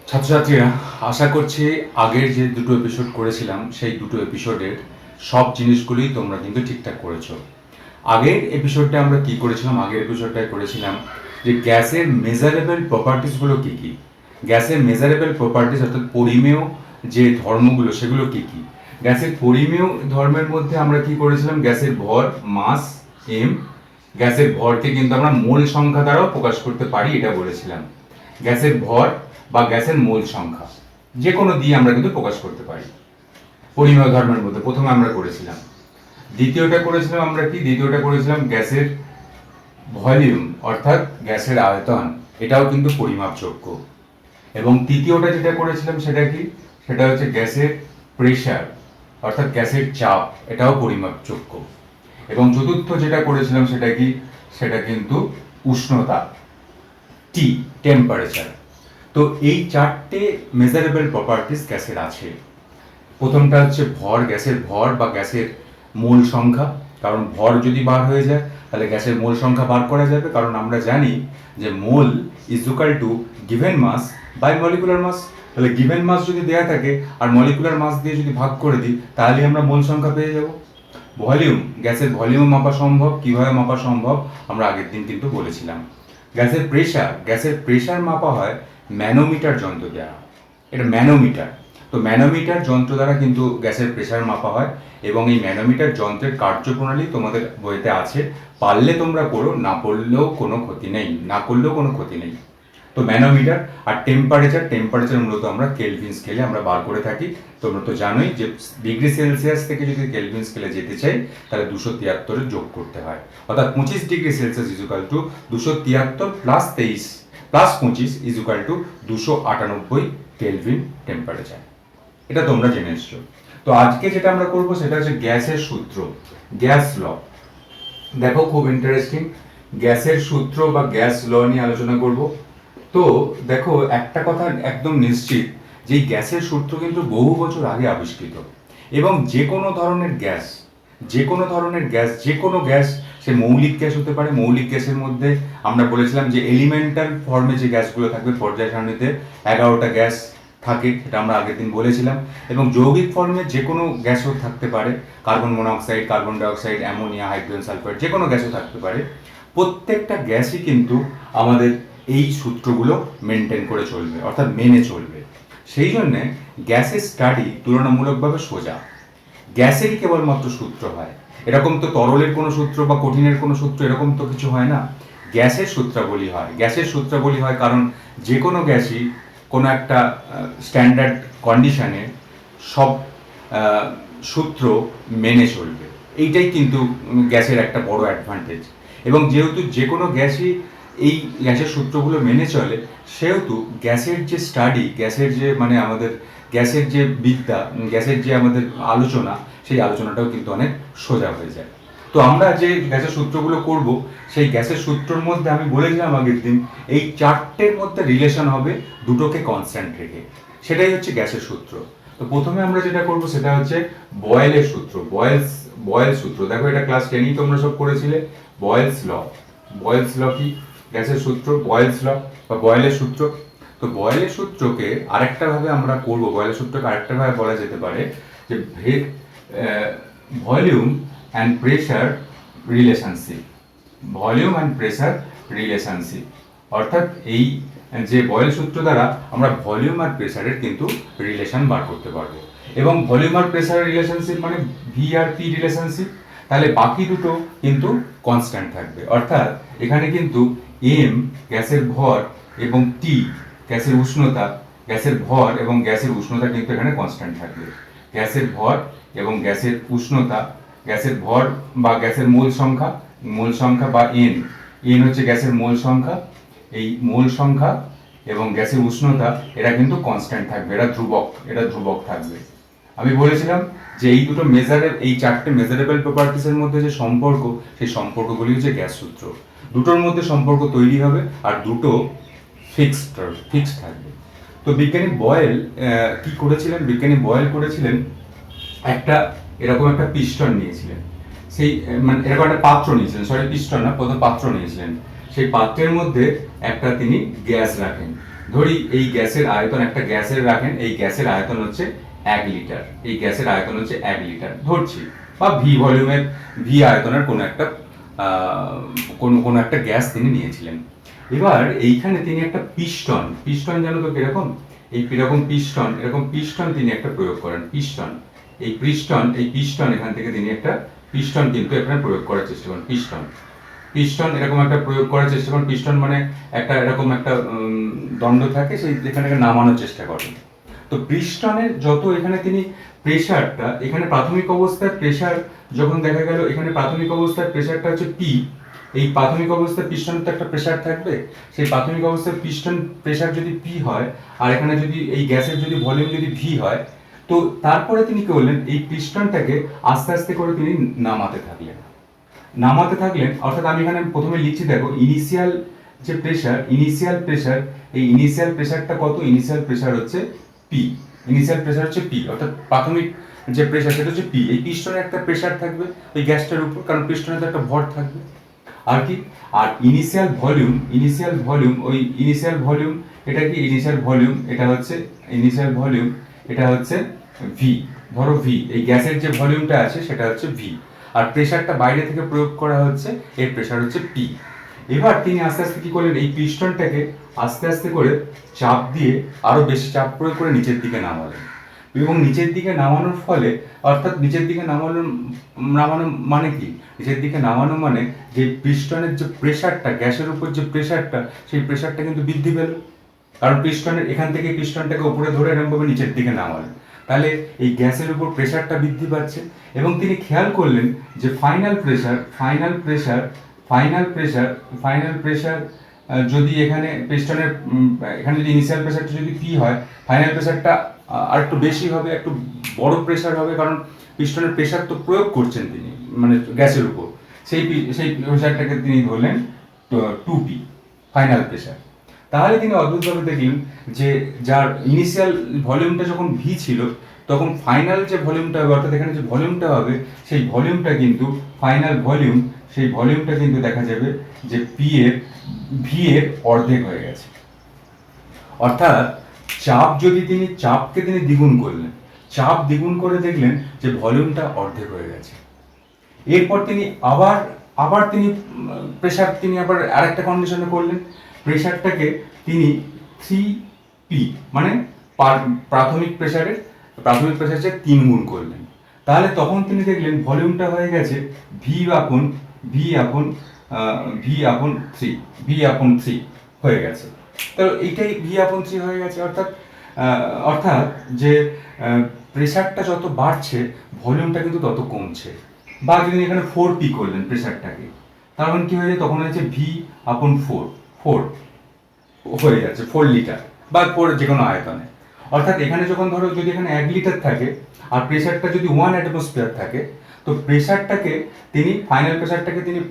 ছাত্রছাত্রীরা, আশা করছি আগের যে দুটো এপিসোড করেছিলাম সেই দুটো এপিসোডের সব জিনিসগুলোই তোমরা কিন্তু ঠিকঠাক করেছো। আগের এপিসোডটা আমরা কি করেছিলাম? আগের এপিসোডটায় করেছিলাম যে গ্যাসের মেজারেবল প্রপার্টিসগুলো কী কী, গ্যাসের মেজারেবল প্রপার্টিস অর্থাৎ পরিমেয় যে ধর্মগুলো সেগুলো কী কী। গ্যাসের পরিমেয় ধর্মের মধ্যে আমরা কি করেছিলাম? গ্যাসের ভর, মাস, এম। গ্যাসের ভরকে কিন্তু আমরা মোল সংখ্যা দ্বারাও প্রকাশ করতে পারি, এটা বলেছিলাম। গ্যাসের ভর বা গ্যাসের মোল সংখ্যা যে কোনো দিয়ে আমরা কিন্তু প্রকাশ করতে পারি পরিমেয় ধর্মের মধ্যে। প্রথমে আমরা করেছিলাম। দ্বিতীয়টা করেছিলাম আমরা কি? দ্বিতীয়টা করেছিলাম গ্যাসের ভলিউম অর্থাৎ গ্যাসের আয়তন, এটাও কিন্তু পরিমাপযোগ্য। এবং তৃতীয়টা যেটা করেছিলাম সেটা কি? সেটা হচ্ছে গ্যাসের প্রেশার অর্থাৎ গ্যাসের চাপ, এটাও পরিমাপযোগ্য। এবং চতুর্থ যেটা করেছিলাম সেটা কি? সেটা কিন্তু উষ্ণতা, টি, টেম্পারেচার। তো এই চারটে মেজারেবল প্রপার্টিস গ্যাসের আছে। প্রথমটা হচ্ছে ভর, গ্যাসের ভর বা গ্যাসের মোল সংখ্যা। কারণ ভর যদি বার হয়ে যায় তাহলে গ্যাসের মোল সংখ্যা বার করা যাবে, কারণ আমরা জানি যে mole is equal to given mass by molecular mass. তাহলে গিভেন মাস যদি দেওয়া থাকে আর মলিকুলার মাস দিয়ে যদি ভাগ করে দিই তাহলে আমরা মোল সংখ্যা পেয়ে যাব। ভলিউম, গ্যাসের ভলিউম মাপা সম্ভব। কিভাবে মাপা সম্ভব আমরা আগের দিন কিন্তু বলেছিলাম। গ্যাসের প্রেশার, গ্যাসের প্রেশার মাপা হয় ম্যানোমিটার যন্ত্র দ্বারা, এটা ম্যানোমিটার। তো ম্যানোমিটার যন্ত্র দ্বারা কিন্তু গ্যাসের প্রেশার মাপা হয়। এবং এই ম্যানোমিটার যন্ত্রের কার্যপ্রণালী তোমাদের বইতে আছে, পারলে তোমরা করো, না পড়লেও কোনো ক্ষতি নেই, না করলেও কোনো ক্ষতি নেই। তো ম্যানোমিটার। আর টেম্পারেচার, টেম্পারেচার মূলত আমরা কেলভিন স্কেলে আমরা বার করে থাকি। তোমরা তো জানোই যে ডিগ্রি সেলসিয়াস থেকে যদি কেলভিন স্কেলে যেতে চাই তাহলে 273 যোগ করতে হয়, অর্থাৎ 25 degree Celsius is equal to 273 plus 23 plus 25 is equal to 298 kelvin temperature. এটা তোমরা জেনে এসছো। তো আজকে যেটা আমরা করব সেটা হচ্ছে গ্যাসের সূত্র, গ্যাস ল। দেখো খুব ইন্টারেস্টিং, গ্যাসের সূত্র বা গ্যাস ল নিয়ে আলোচনা করব। তো দেখো একটা কথা একদম নিশ্চিত যে গ্যাসের সূত্র কিন্তু বহু বছর আগে আবিষ্কৃত। এবং যে কোনো ধরনের গ্যাস, যে কোনো ধরনের গ্যাস, যে কোনো গ্যাস, সে মৌলিক গ্যাস হতে পারে। মৌলিক গ্যাসের মধ্যে আমরা বলেছিলাম যে এলিমেন্টাল ফর্মে যে গ্যাসগুলো থাকবে পর্যায় সারণীতে 11টা গ্যাস থাকে, সেটা আমরা আগের দিন বলেছিলাম। এবং যৌগিক ফর্মে যে কোনো গ্যাসও থাকতে পারে, carbon monoxide, carbon dioxide, ammonia, hydrogen sulphide, যে কোনো গ্যাসও থাকতে পারে। প্রত্যেকটা গ্যাসই কিন্তু আমাদের এই সূত্রগুলো মেনটেন করে চলবে, অর্থাৎ মেনে চলবে। সেই জন্যে গ্যাসের স্টাডি তুলনামূলকভাবে সোজা। গ্যাসেরই কেবলমাত্র সূত্র হয়, এরকম তো তরলের কোনো সূত্র বা কঠিনের কোনো সূত্র এরকম তো কিছু হয় না। গ্যাসের সূত্রাবলী হয়। গ্যাসের সূত্রাবলী হয় কারণ যে কোনো গ্যাসই কোনো একটা স্ট্যান্ডার্ড কন্ডিশনে সব সূত্র মেনে চলবে। এইটাই কিন্তু গ্যাসের একটা বড় অ্যাডভান্টেজ। এবং যেহেতু যে কোনো গ্যাসই এই গ্যাসের সূত্রগুলো মেনে চলে, সেহেতু গ্যাসের যে স্টাডি, গ্যাসের যে মানে আমাদের গ্যাসের যে বিদ্যা, গ্যাসের যে আমাদের আলোচনা, সেই আলোচনাটাও কিন্তু অনেক সোজা হয়ে যায়। তো আমরা যে গ্যাসের সূত্রগুলো করব, সেই গ্যাসের সূত্রর মধ্যে আমি বলেছিলাম আগের দিন এই চারটের মধ্যে রিলেশন হবে দুটোকে কনস্ট্যান্ট রেখে, সেটাই হচ্ছে গ্যাসের সূত্র। তো প্রথমে আমরা যেটা করব সেটা হচ্ছে বয়েলের সূত্র। বয়েল সূত্র, দেখো এটা ক্লাস 10এই তোমরা সব করেছিলে। বয়েলস ল। বয়েলস ল কি? গ্যাসের সূত্র, বয়েলস ল বা বয়েলের সূত্র। তো বয়েলের সূত্রকে আরেকটা ভাবে আমরা করব, বয়েলের সূত্রকে আরেকটা ভাবে বলা যেতে পারে যে volume and pressure relationship. Volume and pressure relationship, অর্থাৎ এই যে বয়েল সূত্র দ্বারা আমরা ভলিউম আর প্রেশারের কিন্তু রিলেশন বার করতে পারবো। এবং ভলিউম আর প্রেশারের রিলেশনশিপ মানে ভি আর পি রিলেশনশিপ, তাহলে বাকি দুটো কিন্তু কনস্ট্যান্ট থাকবে। অর্থাৎ এখানে কিন্তু এম গ্যাসের ভর এবং টি গ্যাসের উষ্ণতা, গ্যাসের ভর এবং গ্যাসের উষ্ণতা কিন্তু এখানে কনস্ট্যান্ট থাকবে। গ্যাসের ভর এবং গ্যাসের উষ্ণতা, গ্যাসের ভর বা গ্যাসের মোল সংখ্যা বা এন, এন হচ্ছে গ্যাসের মোল সংখ্যা, এই মোল সংখ্যা এবং গ্যাসের উষ্ণতা এরা কিন্তু কনস্ট্যান্ট থাকবে, এরা ধ্রুবক থাকবে। আমি বলেছিলাম যে এই দুটো এই চারটে মেজারেবল প্রপার্টিসের মধ্যে যে সম্পর্ক, সেই সম্পর্কগুলি হচ্ছে গ্যাস সূত্র। দুটোর মধ্যে সম্পর্ক তৈরি হবে আর দুটো ফিক্সড থাকবে। তো বিজ্ঞানী বয়েল কি করেছিলেন? বিজ্ঞানী বয়েল করেছিলেন একটা এরকম একটা পিস্টন নিয়েছিলেন, সেই মানে এরকম একটা পাত্র নিয়েছিলেন, পিস্টন না, প্রথম পাত্র নিয়েছিলেন। সেই পাত্রের মধ্যে একটা তিনি গ্যাস রাখেন। ধরি এই গ্যাসের আয়তন, একটা গ্যাসের রাখেন, এই গ্যাসের আয়তন হচ্ছে 1 লিটার, এই গ্যাসের আয়তন হচ্ছে 1 লিটার ধরছি, বা ভি ভলিউমের, ভি আয়তনের কোনো একটা কোনো একটা গ্যাস তিনি নিয়েছিলেন। এবার এইখানে তিনি একটা পিস্টন, পিস্টন জানো তো কিরকম, এই এরকম পিস্টন, এরকম পিস্টন তিনি একটা প্রয়োগ করেন, পিস্টন, এই পিস্টন এখান থেকে তিনি একটা পিস্টন কিন্তু এখানে প্রয়োগ করার চেষ্টা করেন, পিস্টন, পিস্টন এরকম একটা প্রয়োগ করার চেষ্টা করেন। পিস্টন মানে একটা এরকম একটা দণ্ড থাকে, সেই এখানে নামানোর চেষ্টা করেন। তো পিস্টনের যত এখানে তিনি প্রেসারটা, এখানে প্রাথমিক অবস্থায় প্রেসার যখন দেখা গেল, এখানে প্রাথমিক অবস্থায় প্রেসারটা হচ্ছে পি, এই প্রাথমিক অবস্থায় পিস্টনের তো একটা প্রেসার থাকবে, সেই প্রাথমিক অবস্থায় পিস্টন প্রেসার যদি পি হয়, আর এখানে যদি এই গ্যাসের যদি ভলিউম যদি ভি হয়, তো তারপরে তিনি কি করলেন, এই পিস্টনটাকে আস্তে আস্তে করে তিনি নামাতে থাকলেন, নামাতে থাকলেন। অর্থাৎ আমি এখানে প্রথমে লিখছি, দেখো ইনিশিয়াল যে প্রেসার, ইনিশিয়াল প্রেসার, এই ইনিশিয়াল প্রেসারটা কত, ইনিশিয়াল প্রেসার হচ্ছে পি, ইনিশিয়াল প্রেসার হচ্ছে পি, অর্থাৎ প্রাথমিক যে প্রেসার সেটা হচ্ছে পি। এই পিস্টনের একটা প্রেসার থাকবে ওই গ্যাসটার উপর, কারণ পিস্টনের তো একটা ভর থাকবে, আর কি, আর ইনিশিয়াল ভলিউম, ইনিশিয়াল ভলিউম, ওই ইনিশিয়াল ভলিউম, এটা কি ইনিশিয়াল ভলিউম, এটা হচ্ছে ইনিশিয়াল ভলিউম, এটা হচ্ছে ভি, ধরো ভি, এই গ্যাসের যে ভলিউমটা আছে সেটা হচ্ছে ভি, আর প্রেসারটা বাইরে থেকে প্রয়োগ করা হচ্ছে, এর প্রেসার হচ্ছে পি। এবার তিনি আস্তে আস্তে কি করলেন, এই পিস্টনটাকে আস্তে আস্তে করে চাপ দিয়ে, আরো বেশি চাপ প্রয়োগ করে নিচের দিকে নামালেন, এবং নিচের দিকে নামানোর ফলে, অর্থাৎ নিচের দিকে নামানো, নামানো মানে কি, নিচের দিকে নামানো মানে যে পিস্টনের যে প্রেসারটা, গ্যাসের উপর যে প্রেসারটা, সেই প্রেসারটা কিন্তু বৃদ্ধি পেল, কারণ পিস্টনের এখান থেকে পিস্টনটাকে উপরে ধরে এরকমভাবে নিচের দিকে নামালেন, তাহলে এই গ্যাসের উপর প্রেসারটা বৃদ্ধি পাচ্ছে। এবং তিনি খেয়াল করলেন যে ফাইনাল প্রেসার, ফাইনাল প্রেসার যদি এখানে পিস্টনের এখানে যদি ইনিশিয়াল প্রেসারটা যদি পি হয়, ফাইনাল প্রেসারটা আর একটু বেশি হবে, একটু বড় প্রেসার হবে, কারণ পিস্টনের প্রেসার তো প্রয়োগ করছেন তিনি মানে গ্যাসের উপর, সেই প্রেসারটাকে তিনি ধরলেন 2p, ফাইনাল প্রেসার। তাহলে তিনি অদ্ভুতভাবে দেখলেন যে যার ইনিশিয়াল ভলিউমটা যখন ভি ছিল, তখন ফাইনাল যে ভলিউমটা হবে, অর্থাৎ এখানে যে ভলিউমটা হবে, সেই ভলিউমটা কিন্তু ফাইনাল ভলিউম, সেই ভলিউমটা কিন্তু দেখা যাবে যে পি এর ভি এর অর্ধেক হয়ে গেছে। অর্থাৎ চাপকে তিনি দ্বিগুণ করলেন, চাপ দ্বিগুণ করে দেখলেন যে ভলিউমটা অর্ধেক হয়ে গেছে। এরপর তিনি আবার তিনি প্রেসার, তিনি আবার আরেকটা কন্ডিশনে করলেন, প্রেসারটাকে তিনি 3p মানে প্রাথমিক প্রেসারের 3 গুণ করলেন। তাহলে তখন তিনি দেখলেন ভলিউমটা হয়ে গেছে v/3 হয়ে গেছে। তো এইটাই v/3 হয়ে গেছে, অর্থাৎ যে প্রেসারটা যত বাড়ছে ভলিউমটা কিন্তু তত কমছে। বা যদি এখানে 4p করলেন প্রেসারটাকে, তার মানে কি হয়ে যায়, তখন হচ্ছে v/4 হয়ে যাচ্ছে 4 লিটার বা 4 যে কোনো আয়তনে। অর্থাৎ এখানে যখন ধরো যদি এখানে 1 লিটার থাকে আর প্রেসারটা যদি 1 অ্যাটমসফিয়ার থাকে, তো ফাইনাল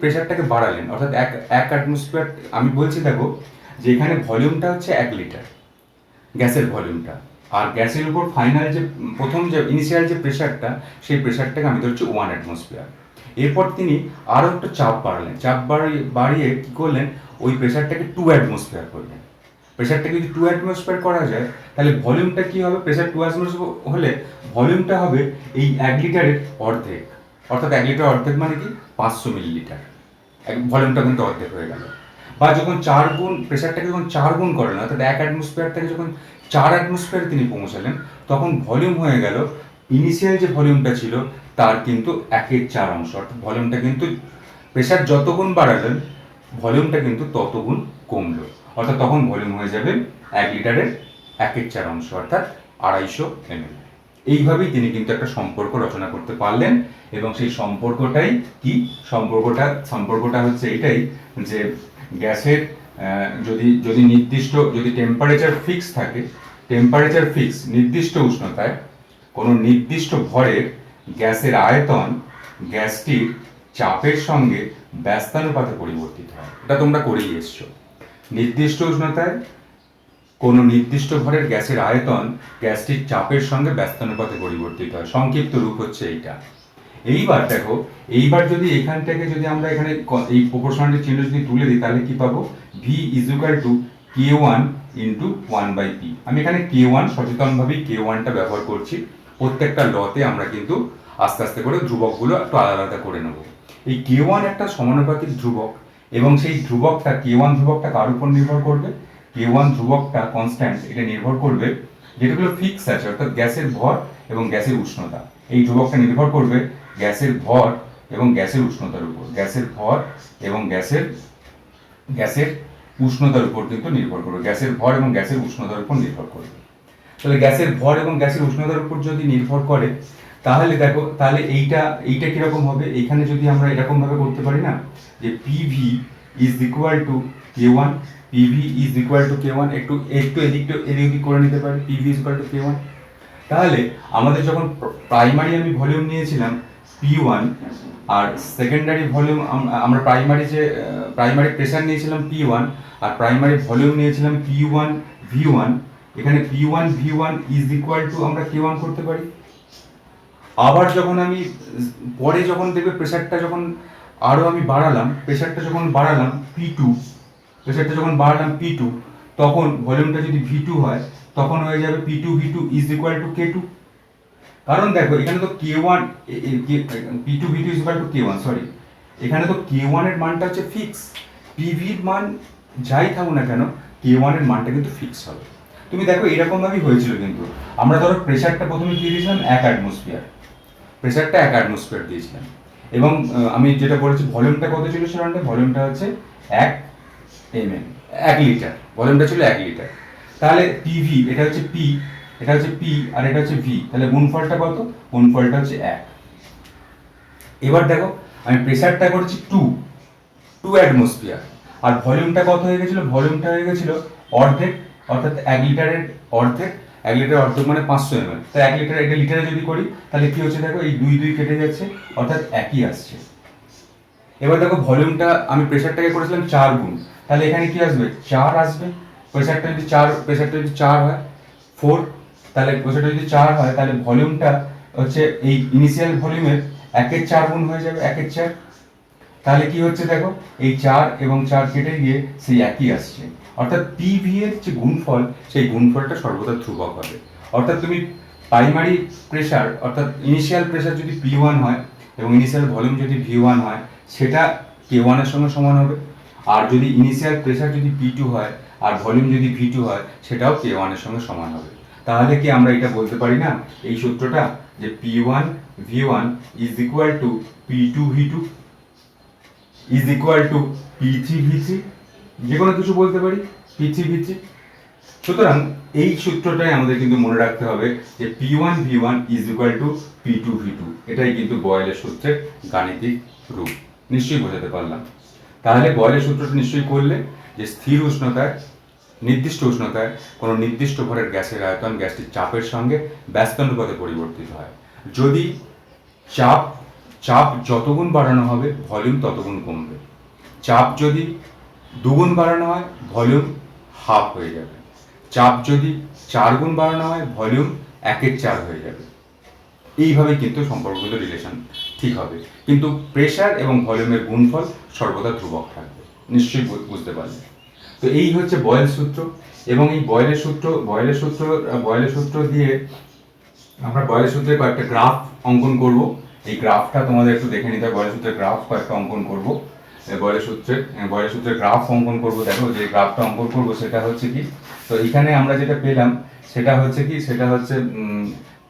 প্রেসারটাকে বাড়ালেন, অর্থাৎ এক অ্যাটমসফিয়ার। আমি বলছি দেখো যে এখানে ভলিউমটা হচ্ছে 1 লিটার, গ্যাসের ভলিউমটা, আর গ্যাসের উপর ফাইনাল যে প্রথম যে ইনিশিয়াল যে প্রেসারটা, সেই প্রেসারটাকে আমি ধরছি 1 অ্যাটমসফিয়ার। এরপর তিনি আরও একটু চাপ বাড়ালেন, বাড়িয়ে কী করলেন, ওই প্রেসারটাকে 2 অ্যাটমসফিয়ার করলেন। প্রেসারটাকে যদি 2 অ্যাটমসফিয়ার করা যায়, তাহলে ভলিউমটা কী হবে, প্রেসার 2 অ্যাটমসফিয়ার হলে ভলিউমটা হবে এই 1 লিটারের অর্ধেক, অর্থাৎ 1 লিটার অর্ধেক মানে কি 500 মিলিলিটার, ভলিউমটা কিন্তু অর্ধেক হয়ে গেল। বা যখন 4 গুণ প্রেসারটাকে যখন 4 গুণ করেন, অর্থাৎ 1 অ্যাটমসফিয়ার থেকে যখন 4 অ্যাটমসফিয়ারে তিনি পৌঁছালেন, তখন ভলিউম হয়ে গেল ইনিশিয়াল যে ভলিউমটা ছিল তার কিন্তু 1/4 অংশ, অর্থাৎ ভলিউমটা কিন্তু প্রেসার যত গুণ বাড়ালেন ভলিউমটা কিন্তু তত গুণ কমলো, অর্থাৎ তখন ভলিউম হয়ে যাবে 1 লিটারের 1/4 অংশ, অর্থাৎ 250 ml। এইভাবেই তিনি কিন্তু একটা সম্পর্ক রচনা করতে পারলেন। এবং সেই সম্পর্কটাই কি, সম্পর্কটা হচ্ছে এটাই যে গ্যাসের যদি যদি টেম্পারেচার ফিক্স থাকে, নির্দিষ্ট উষ্ণতায় কোনো নির্দিষ্ট ভরের গ্যাসের আয়তন গ্যাসটির চাপের সঙ্গে ব্যস্তানুপাতে পরিবর্তিত হয়। এটা তোমরা করেই এসছো। নির্দিষ্ট উষ্ণতায় কোনো নির্দিষ্ট ভরের গ্যাসের আয়তন গ্যাসটির চাপের সঙ্গে ব্যস্তানুপাতে পরিবর্তিত হয়, সংক্ষিপ্ত রূপ হচ্ছে এইটা। এইবার দেখো, যদি এখান থেকে যদি আমরা এখানে এই প্রপোর্শনালিটি চিহ্ন যদি তুলে দিই, তাহলে কি পাবো, v = k1 ইন্টু 1/p। আমি এখানে K1 সচেতনভাবেই K1টা ব্যবহার করছি। প্রত্যেকটা লতে আমরা কিন্তু আস্তে আস্তে করে ধ্রুবকগুলো একটু আলাদা আলাদা করে নেব। এই K1 একটা সমানুপাতিক ধ্রুবক, এবং সেই ধ্রুবকটা K1 ধ্রুবকটা কার উপর নির্ভর করবে? K1 ধ্রুবকটা কনস্ট্যান্ট, এটা নির্ভর করবে যেগুলো ফিক্স আছে, অর্থাৎ গ্যাসের ভর এবং গ্যাসের উষ্ণতা। এই ধ্রুবকটা নির্ভর করবে গ্যাসের ভর এবং গ্যাসের উষ্ণতার উপর। গ্যাসের ভর এবং গ্যাসের উষ্ণতার উপর কিন্তু নির্ভর করবে। গ্যাসের ভর এবং গ্যাসের উষ্ণতার উপর নির্ভর করবে। তাহলে গ্যাসের ভর এবং গ্যাসের উষ্ণতার উপর যদি নির্ভর করে, তাহলে দেখো, তাহলে এইটা কিরকম হবে? এখানে যদি আমরা এরকম ভাবে করতে পারি না, যে PV is equal to K1, PV is equal to K1, একটু এদিক করে নিতে পারি, PV is equal to K1। তাহলে আমাদের যখন প্রাইমারি আমি ভলিউম নিয়েছিলাম P1, আর সেকেন্ডারি ভলিউম আমরা প্রাইমারি প্রেসার নিয়েছিলাম P1, আর প্রাইমারি ভলিউম নিয়েছিলাম P1 V1। এখানে P1 V1 is equal to আমরা K1 করতে পারি। আবার যখন আমি পরে যখন দেখবে প্রেসারটা যখন আরও আমি প্রেসারটা যখন বাড়ালাম P2, তখন ভলিউমটা যদি V2 হয়, তখন হয়ে যাবে P2 V2 is equal to K2। কারণ দেখো এখানে তো K1 P2 V2 is equal to K1, sorry, এখানে তো K1 এর মানটা হচ্ছে ফিক্স। PV এর মান যাই থাকুক না কেন, K1 এর মানটা কিন্তু ফিক্স হবে। তুমি দেখো এরকম ভাবেই হয়েছিল, কিন্তু আমরা ধরো প্রেসারটা প্রথমে দিয়ে দিয়েছিলাম 1 অ্যাটমসফিয়ার, দিয়েছিলাম, এবং আমি যেটা বলেছি ভলিউমটা কত ছিল সেখানটা, ভলিউমটা হচ্ছে 1 mm, 1 লিটার, ভলিউমটা ছিল 1 লিটার। তাহলে PV, এটা হচ্ছে P, এটা হচ্ছে P, আর এটা হচ্ছে V, তাহলে গুণফলটা কত? গুণফলটা হচ্ছে 1। এবার দেখো আমি প্রেসারটা করছি 2 অ্যাটমসফিয়ার, আর ভলিউমটা কত হয়ে গেছিল? ভলিউমটা হয়ে গেছিল অর্ধেক, অর্থাৎ 1 লিটারের অর্ধেক। 1 লিটারের অর্ধেক মানে 500 ml। তাই 1 লিটার, এটা লিটারে যদি করি তাহলে কি হচ্ছে দেখো, এই 2 কেটে যাচ্ছে, অর্থাৎ একই আসছে। এবার দেখো ভলিউমটা আমি প্রেসারটাকে করেছিলাম 4 গুণ, তাহলে এখানে কি আসবে? 4 আসবে। প্রেসারটা যদি 4 হয় 4, তাহলে প্রেসারটা যদি 4 হয়, তাহলে ভলিউমটা হচ্ছে এই ইনিশিয়াল ভলিউমের 1/4 গুণ হয়ে যাবে, 1/4। তাহলে কি হচ্ছে দেখো, এই 4 এবং 4 কেটে গিয়ে সেই একই আসছে, অর্থাৎ PV এর যে গুণফল, সেই গুণফলটা সর্বদা ধ্রুবক হবে। অর্থাৎ তুমি প্রাইমারি প্রেসার, অর্থাৎ ইনিশিয়াল প্রেসার যদি P1 হয় এবং ইনিশিয়াল ভলিউম যদি V1 হয়, সেটা K1 এর সঙ্গে সমান হবে। আর যদি ইনিশিয়াল প্রেসার যদি P2 হয় আর ভলিউম যদি V2 হয়, সেটাও K1 এর সঙ্গে সমান হবে। তাহলে কি আমরা এটা বলতে পারি না, এই সূত্রটা, যে P1 V1 is equal to P2 V2 is equal two P3 V3, যে কোনো কিছু বলতে পারি, P3 V3। সুতরাং এই সূত্রটাই আমাদের কিন্তু মনে রাখতে হবে, যে P1 V1 is equal to P2 V2। এটাই কিন্তু বয়েলের সূত্রের গাণিতিক রূপ। নিশ্চয়ই বোঝাতে পারলাম। তাহলে বয়েলের সূত্রটা নিশ্চয়ই করলে, যে স্থির উষ্ণতায়, নির্দিষ্ট উষ্ণতায় কোনো নির্দিষ্ট ভরের গ্যাসের আয়তন গ্যাসটির চাপের সঙ্গে ব্যস্তানুপাতে পরিবর্তিত হয়। যদি চাপ যতগুণ বাড়ানো হবে, ভলিউম ততগুণ কমবে। চাপ যদি 2 গুণ বাড়ানো হয়, ভলিউম হাফ হয়ে যাবে। চাপ যদি 4 গুণ বাড়ানো হয়, ভলিউম 1/4 হয়ে যাবে। এইভাবে কিন্তু সম্পর্কগুলো রিলেশন ঠিক হবে, কিন্তু প্রেসার এবং ভলিউমের গুণফল সর্বদা ধ্রুবক থাকবে। নিশ্চয়ই বুঝতে পারলে। তো এই হচ্ছে বয়েল সূত্র, এবং এই বয়েলের সূত্র দিয়ে আমরা বয়েলের সূত্রের কয়েকটা গ্রাফ অঙ্কন করব। এই গ্রাফটা তোমাদের একটু দেখে নিতে হবে। বয়েলের সূত্রের গ্রাফ কয়েকটা অঙ্কন করব। বয়েলের সূত্রের গ্রাফ অঙ্কন করব। দেখো যে গ্রাফটা অঙ্কন করব সেটা হচ্ছে কি, তো এখানে আমরা যেটা পেলাম সেটা হচ্ছে কি, সেটা হচ্ছে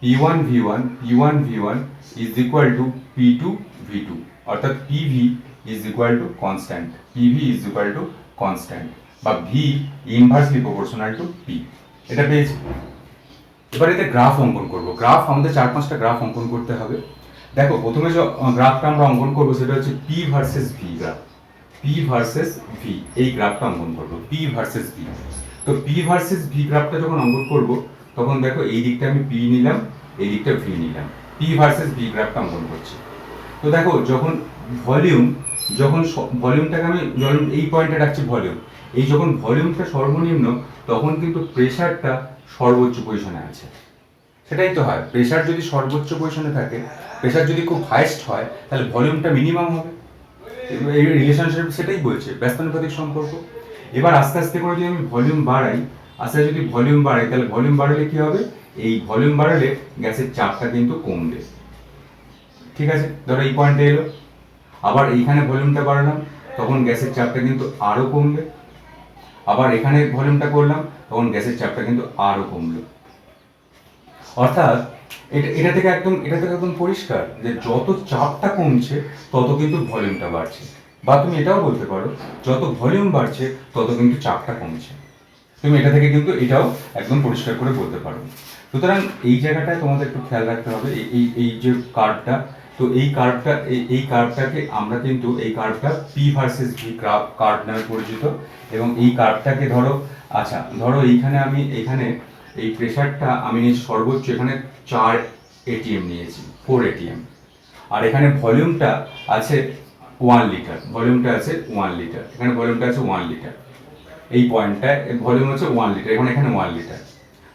P1 V1 is equal to P2 V2, অর্থাৎ PV is equal to constant, বা V inversely proportional to P, এটা পেয়েছি। এবার এতে গ্রাফ অঙ্কন করব। গ্রাফ আমাদের 4-5টা গ্রাফ অঙ্কন করতে হবে। দেখো প্রথমে যে গ্রাফটা আমরা অঙ্কন করব সেটা হচ্ছে P versus V graph. P versus V, এই গ্রাফটা অঙ্কন করব, P ভার্সেস V। তো P ভার্সেস V গ্রাফটা যখন অঙ্কন করব, তখন দেখো এই দিকটা আমি P নিলাম, এই দিকটা V নিলাম, P ভার্সেস V গ্রাফটা অঙ্কন করছি। তো দেখো যখন ভলিউমটাকে আমি এই পয়েন্টে রাখছি ভলিউম, এই যখন ভলিউমটা সর্বনিম্ন, তখন কিন্তু প্রেসারটা সর্বোচ্চ পজিশনে আছে। সেটাই তো হয়, প্রেসার যদি সর্বোচ্চ পজিশনে থাকে, প্রেসার যদি খুব হাইয়েস্ট হয়, তাহলে ভলিউমটা মিনিমাম হবে। এই রিলেশনশিপ সেটাই বলছে, ব্যস্তানুপাতিক সম্পর্ক। এবার আস্তে আস্তে করে যদি আমি ভলিউম বাড়াই, আস্তে আস্তে যদি ভলিউম বাড়ে তাহলে ভলিউম বাড়লে কি হবে, এই ভলিউম বাড়ালে গ্যাসের চাপটা কিন্তু কমবে। ঠিক আছে, ধরো এই পয়েন্টে এলো, আবার এইখানে ভলিউমটা বাড়ালাম, তখন গ্যাসের চাপটা কিন্তু আরো কমবে। আবার এখানে ভলিউমটা করলাম, তখন গ্যাসের চাপটা কিন্তু আরো কমলো। অর্থাৎ এটা থেকে একদম পরিষ্কার যে যত চাপটা কমছে তত কিন্তু ভলিউমটা বাড়ছে, বা তুমি এটাও বলতে পারো যত ভলিউম বাড়ছে তত কিন্তু চাপটা কমছে। তুমি এটা থেকে কিন্তু এটাও একদম পরিষ্কার করে বলতে পারো। সুতরাং এই জায়গাটায় তোমাদের একটু খেয়াল রাখতে হবে, এই এই যে কার্ভটা, তো এই কার্ভটাকে আমরা কিন্তু এই কার্ভটা পি ভার্সেস ভি কার্ভ নামে পরিচিত। এবং এই কার্ভটাকে ধরো, আচ্ছা ধরো এখানে এই প্রেসারটা আমি নিয়েছি সর্বোচ্চ, এখানে 4 এটিএম নিয়েছি, 4 এটিএম। আর এখানে ভলিউমটা আছে 1 লিটার, ভলিউমটা আছে 1 লিটার, এখানে ভলিউমটা আছে 1 লিটার। এই পয়েন্টটায় ভলিউম হচ্ছে 1 লিটার, এখন এখানে 1 লিটার।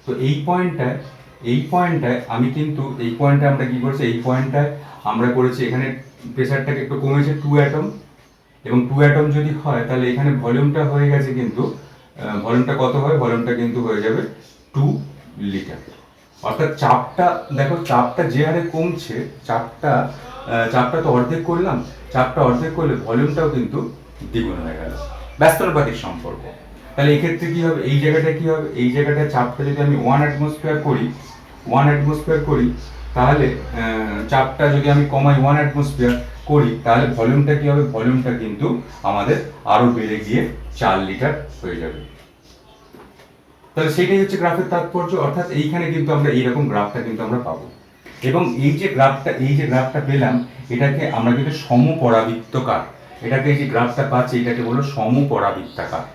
তো এই পয়েন্টটায় আমি কিন্তু এই পয়েন্টে আমরা কি করছি, এই পয়েন্টটায় আমরা করেছি এখানে প্রেসারটাকে একটু কমেছে 2 অ্যাটম, এবং 2 অ্যাটম যদি হয় তাহলে এখানে ভলিউমটা হয়ে গেছে কিন্তু ভলিউমটা কত হয়, ভলিউমটা কিন্তু হয়ে যাবে 2 লিটার। অর্থাৎ চাপটা দেখো, চাপটা যে হারে কমছে, চাপটা তো অর্ধেক করলাম, চাপটা অর্ধেক করলে ভলিউমটাও কিন্তু দ্বিগুণ হয়ে গেল। ব্যস্তানুপাতিক সম্পর্ক। তাহলে এক্ষেত্রে কি হবে, এই জায়গাটায় কি হবে, এই জায়গাটায় চাপটা যদি আমি 1 অ্যাটমসফিয়ার করি, তাহলে চাপটা যদি আমি কমাই 1 অ্যাটমসফিয়ার করি, তাহলে ভলিউমটা কি হবে, ভলিউমটা কিন্তু আমাদের আরো বেড়ে গিয়ে 4 লিটার হয়ে যাবে। তাহলে সেটাই হচ্ছে গ্রাফের তাৎপর্য। অর্থাৎ এইখানে কিন্তু আমরা এইরকম গ্রাফটা কিন্তু আমরা পাবো, এবং এই যে গ্রাফটা পেলাম, এটাকে আমরা কিন্তু সমপরাবৃত্তকার, এটাকে এই যে গ্রাফটা পাচ্ছি এটাকে বলো সমপরাবৃত্তাকার।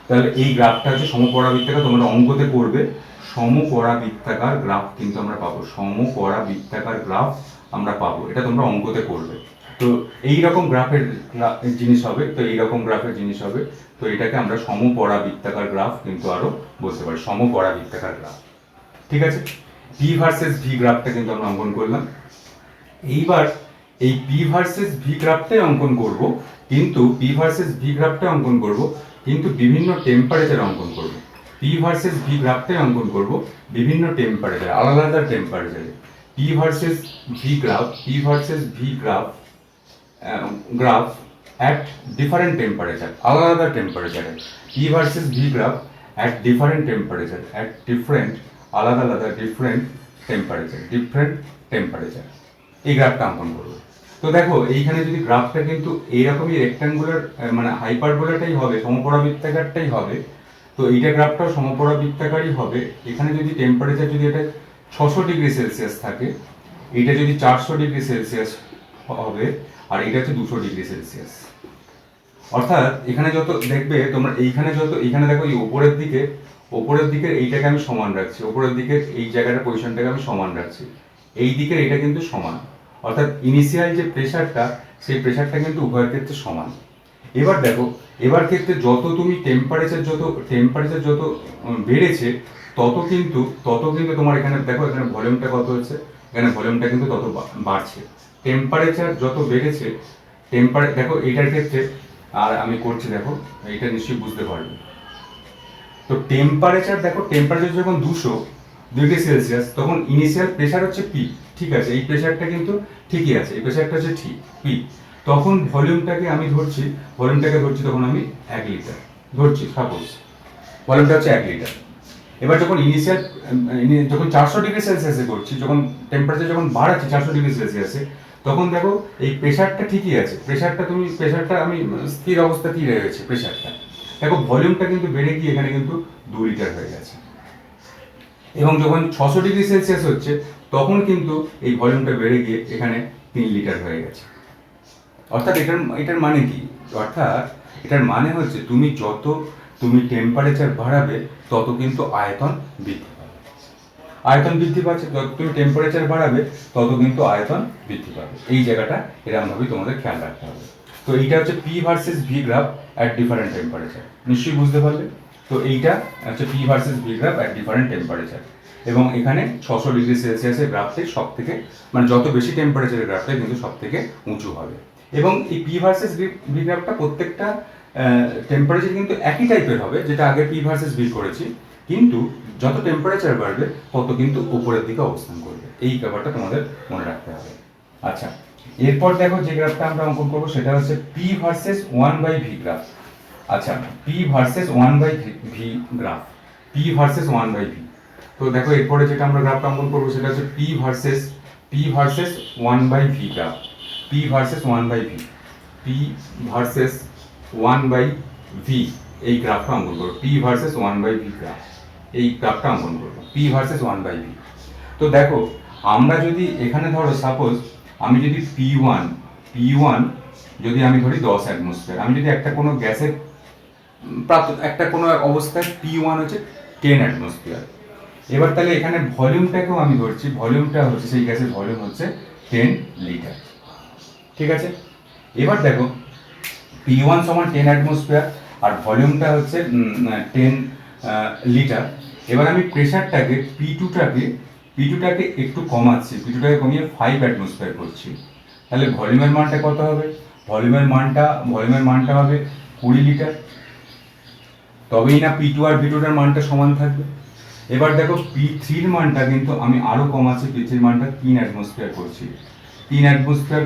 তাহলে এই গ্রাফটা হচ্ছে সমপরাবৃত্তাকার, তোমরা অঙ্কতে করবে সমপরাবৃত্তাকার গ্রাফ কিন্তু আমরা পাবো, সমপরাবৃত্তাকার গ্রাফ আমরা পাবো, এটা তোমরা অঙ্কতে করবে। তো এই রকম গ্রাফের জিনিস হবে, তো এটাকে আমরা সমপরাবৃত্তাকার গ্রাফ কিন্তু আরো বলতে পারি, সমপরাবৃত্তাকার গ্রাফ। ঠিক আছে, পি ভার্সেস ভি গ্রাফটা কিন্তু আমরা অঙ্কন করলাম। এইবার এই পি ভার্সেস ভি গ্রাফটাই অঙ্কন করব, কিন্তু বিভিন্ন টেম্পারেচার অঙ্কন করব। পি ভার্সেস ভি গ্রাফটাই অঙ্কন করব বিভিন্ন টেম্পারেচার, আলাদা আলাদা টেম্পারেচারে। P versus V graph at different temperature, আলাদা আলাদা টেম্পারেচারে। P versus V graph at different temperature, আলাদা আলাদা ডিফারেন্ট টেম্পারেচার এই গ্রাফটা অঙ্কন করবো। তো দেখো এইখানে যদি গ্রাফটা কিন্তু এইরকমই রেক্ট্যাঙ্গুলার, মানে হাইপারবোলাটাই হবে, সমপরাবৃত্তাকারটাই হবে। তো এইটা গ্রাফটাও সমপরাবৃত্তাকারই হবে। এখানে যদি টেম্পারেচার যদি এটা 600 ডিগ্রি সেলসিয়াস থাকে, এটা যদি 400 ডিগ্রি সেলসিয়াস হবে, আর এটা হচ্ছে 200 ডিগ্রি সেলসিয়াস। অর্থাৎ এখানে যত দেখবে তোমরা, এইখানে দেখো এই ওপরের দিকে এইটাকে আমি সমান রাখছি, ওপরের দিকে এই জায়গাটা পজিশনটাকে আমি সমান রাখছি, এই দিকের এটা কিন্তু সমান। অর্থাৎ ইনিশিয়াল যে প্রেসারটা, সেই প্রেসারটা কিন্তু উভয়ের ক্ষেত্রে সমান। এবার দেখো, এবার ক্ষেত্রে যত তুমি টেম্পারেচার যত বেড়েছে, তত কিন্তু তোমার এখানে দেখো, এখানে ভলিউমটা কত হচ্ছে, এখানে ভলিউমটা কিন্তু তত বাড়ছে। টেম্পারেচার যত বেড়েছে, দেখো এইটার ক্ষেত্রে, আর আমি করছি দেখো, এইটা নিশ্চয়ই বুঝতে পারবে। তো টেম্পারেচার দেখো, টেম্পারেচার যখন 200 ডিগ্রি সেলসিয়াস, তখন ইনিশিয়াল প্রেসার হচ্ছে পি, ঠিক আছে, এই প্রেসারটা কিন্তু ঠিকই আছে, এই প্রেসারটা হচ্ছে ঠিক পি। তখন ভলিউমটাকে ধরছি তখন আমি 1 লিটার ধরছি, সাপোজ ভলিউমটা হচ্ছে 1 লিটার। এবার যখন যখন 400 ডিগ্রি সেলসিয়াসে করছি, যখন টেম্পারেচার যখন বাড়াচ্ছি 400 ডিগ্রি সেলসিয়াসে, তখন দেখো এই প্রেসারটা ঠিকই আছে, প্রেসারটা আমি স্থির অবস্থাতেই রয়েছে প্রেসারটা। দেখো ভলিউমটা কিন্তু বেড়ে গিয়ে এখানে কিন্তু 2 লিটার হয়ে গেছে। এবং যখন 600 ডিগ্রি সেলসিয়াস হচ্ছে, তখন কিন্তু এই ভলিউমটা বেড়ে গিয়ে এখানে 3 লিটার হয়ে গেছে। অর্থাৎ এটার মানে কি? অর্থাৎ এটার মানে হচ্ছে তুমি টেম্পারেচার বাড়াবে, তত কিন্তু আয়তন বৃদ্ধি পাচ্ছে, যত তুমি টেম্পারেচার বাড়াবে তত কিন্তু আয়তন বৃদ্ধি পাবে। এই জায়গাটা এরকমভাবেই তোমাদের খেয়াল রাখতে হবে। তো এইটা হচ্ছে P versus V graph at different temperature, নিশ্চয়ই বুঝতে পারলে। তো এইটা হচ্ছে P versus V graph at different temperature, এবং এখানে 600 ডিগ্রি সেলসিয়াসের গ্রাফটাই সব থেকে, মানে যত বেশি টেম্পারেচারের গ্রাফটাই কিন্তু সব থেকে উঁচু হবে। এবং এই পি ভার্সেস ভি গ্রাফটা প্রত্যেকটা টেম্পারেচার কিন্তু একই টাইপের হবে, যেটা আগে পি ভার্সেস ভি করেছি, কিন্তু যত টেম্পারেচার বাড়বে তত কিন্তু উপরের দিকে অবস্থান করবে। এই ব্যাপারটা তোমাদের মনে রাখতে হবে। আচ্ছা, এরপর দেখো যে গ্রাফটা আমরা অঙ্কন করবো সেটা হচ্ছে পি ভার্সেস 1/v গ্রাফ। আচ্ছা, P versus 1/v graph, P versus 1/v। তো দেখো এরপরে যেটা আমরা গ্রাফটা অঙ্কন করবো সেটা হচ্ছে P versus 1/v graph, P versus 1/v, P versus 1/v এই গ্রাফটা অঙ্কন করবো, পি ভার্সেস 1/v গ্রাফ, এই গ্রাফটা অঙ্কন করবো পি ভার্সেস 1/v। তো দেখো আমরা যদি এখানে ধরো সাপোজ আমি যদি পি ওয়ান যদি আমি ধরি 10 অ্যাটমসফিয়ার, আমি যদি একটা কোনো গ্যাসের একটা কোনো অবস্থায় পি ওয়ান হচ্ছে 10 অ্যাটমসফিয়ার। এবার তাহলে এখানে ভলিউমটাকেও আমি ধরছি, ভলিউমটা হচ্ছে সেই গ্যাসের ভলিউম হচ্ছে 10 লিটার। ঠিক আছে, এবার দেখো পি ওয়ান সমান 10 অ্যাটমসফিয়ার আর ভলিউমটা হচ্ছে 10 লিটার। এবার আমি প্রেশারটাকে পি টুটাকে একটু কমাচ্ছি, পি টুটাকে কমিয়ে 5 অ্যাটমসফিয়ার করছি। তাহলে ভলিউমের মানটা কত হবে? ভলিউমের মানটা হবে 20 লিটার। তবেই না পি2 আর পি2টার মানটা সমান থাকবে। এবার দেখো পি3-র মানটা কিন্তু আমি আরো কমাচ্ছি, পি3-র মানটা 3 অ্যাটমসফিয়ার করছি। 3 অ্যাটমসফিয়ার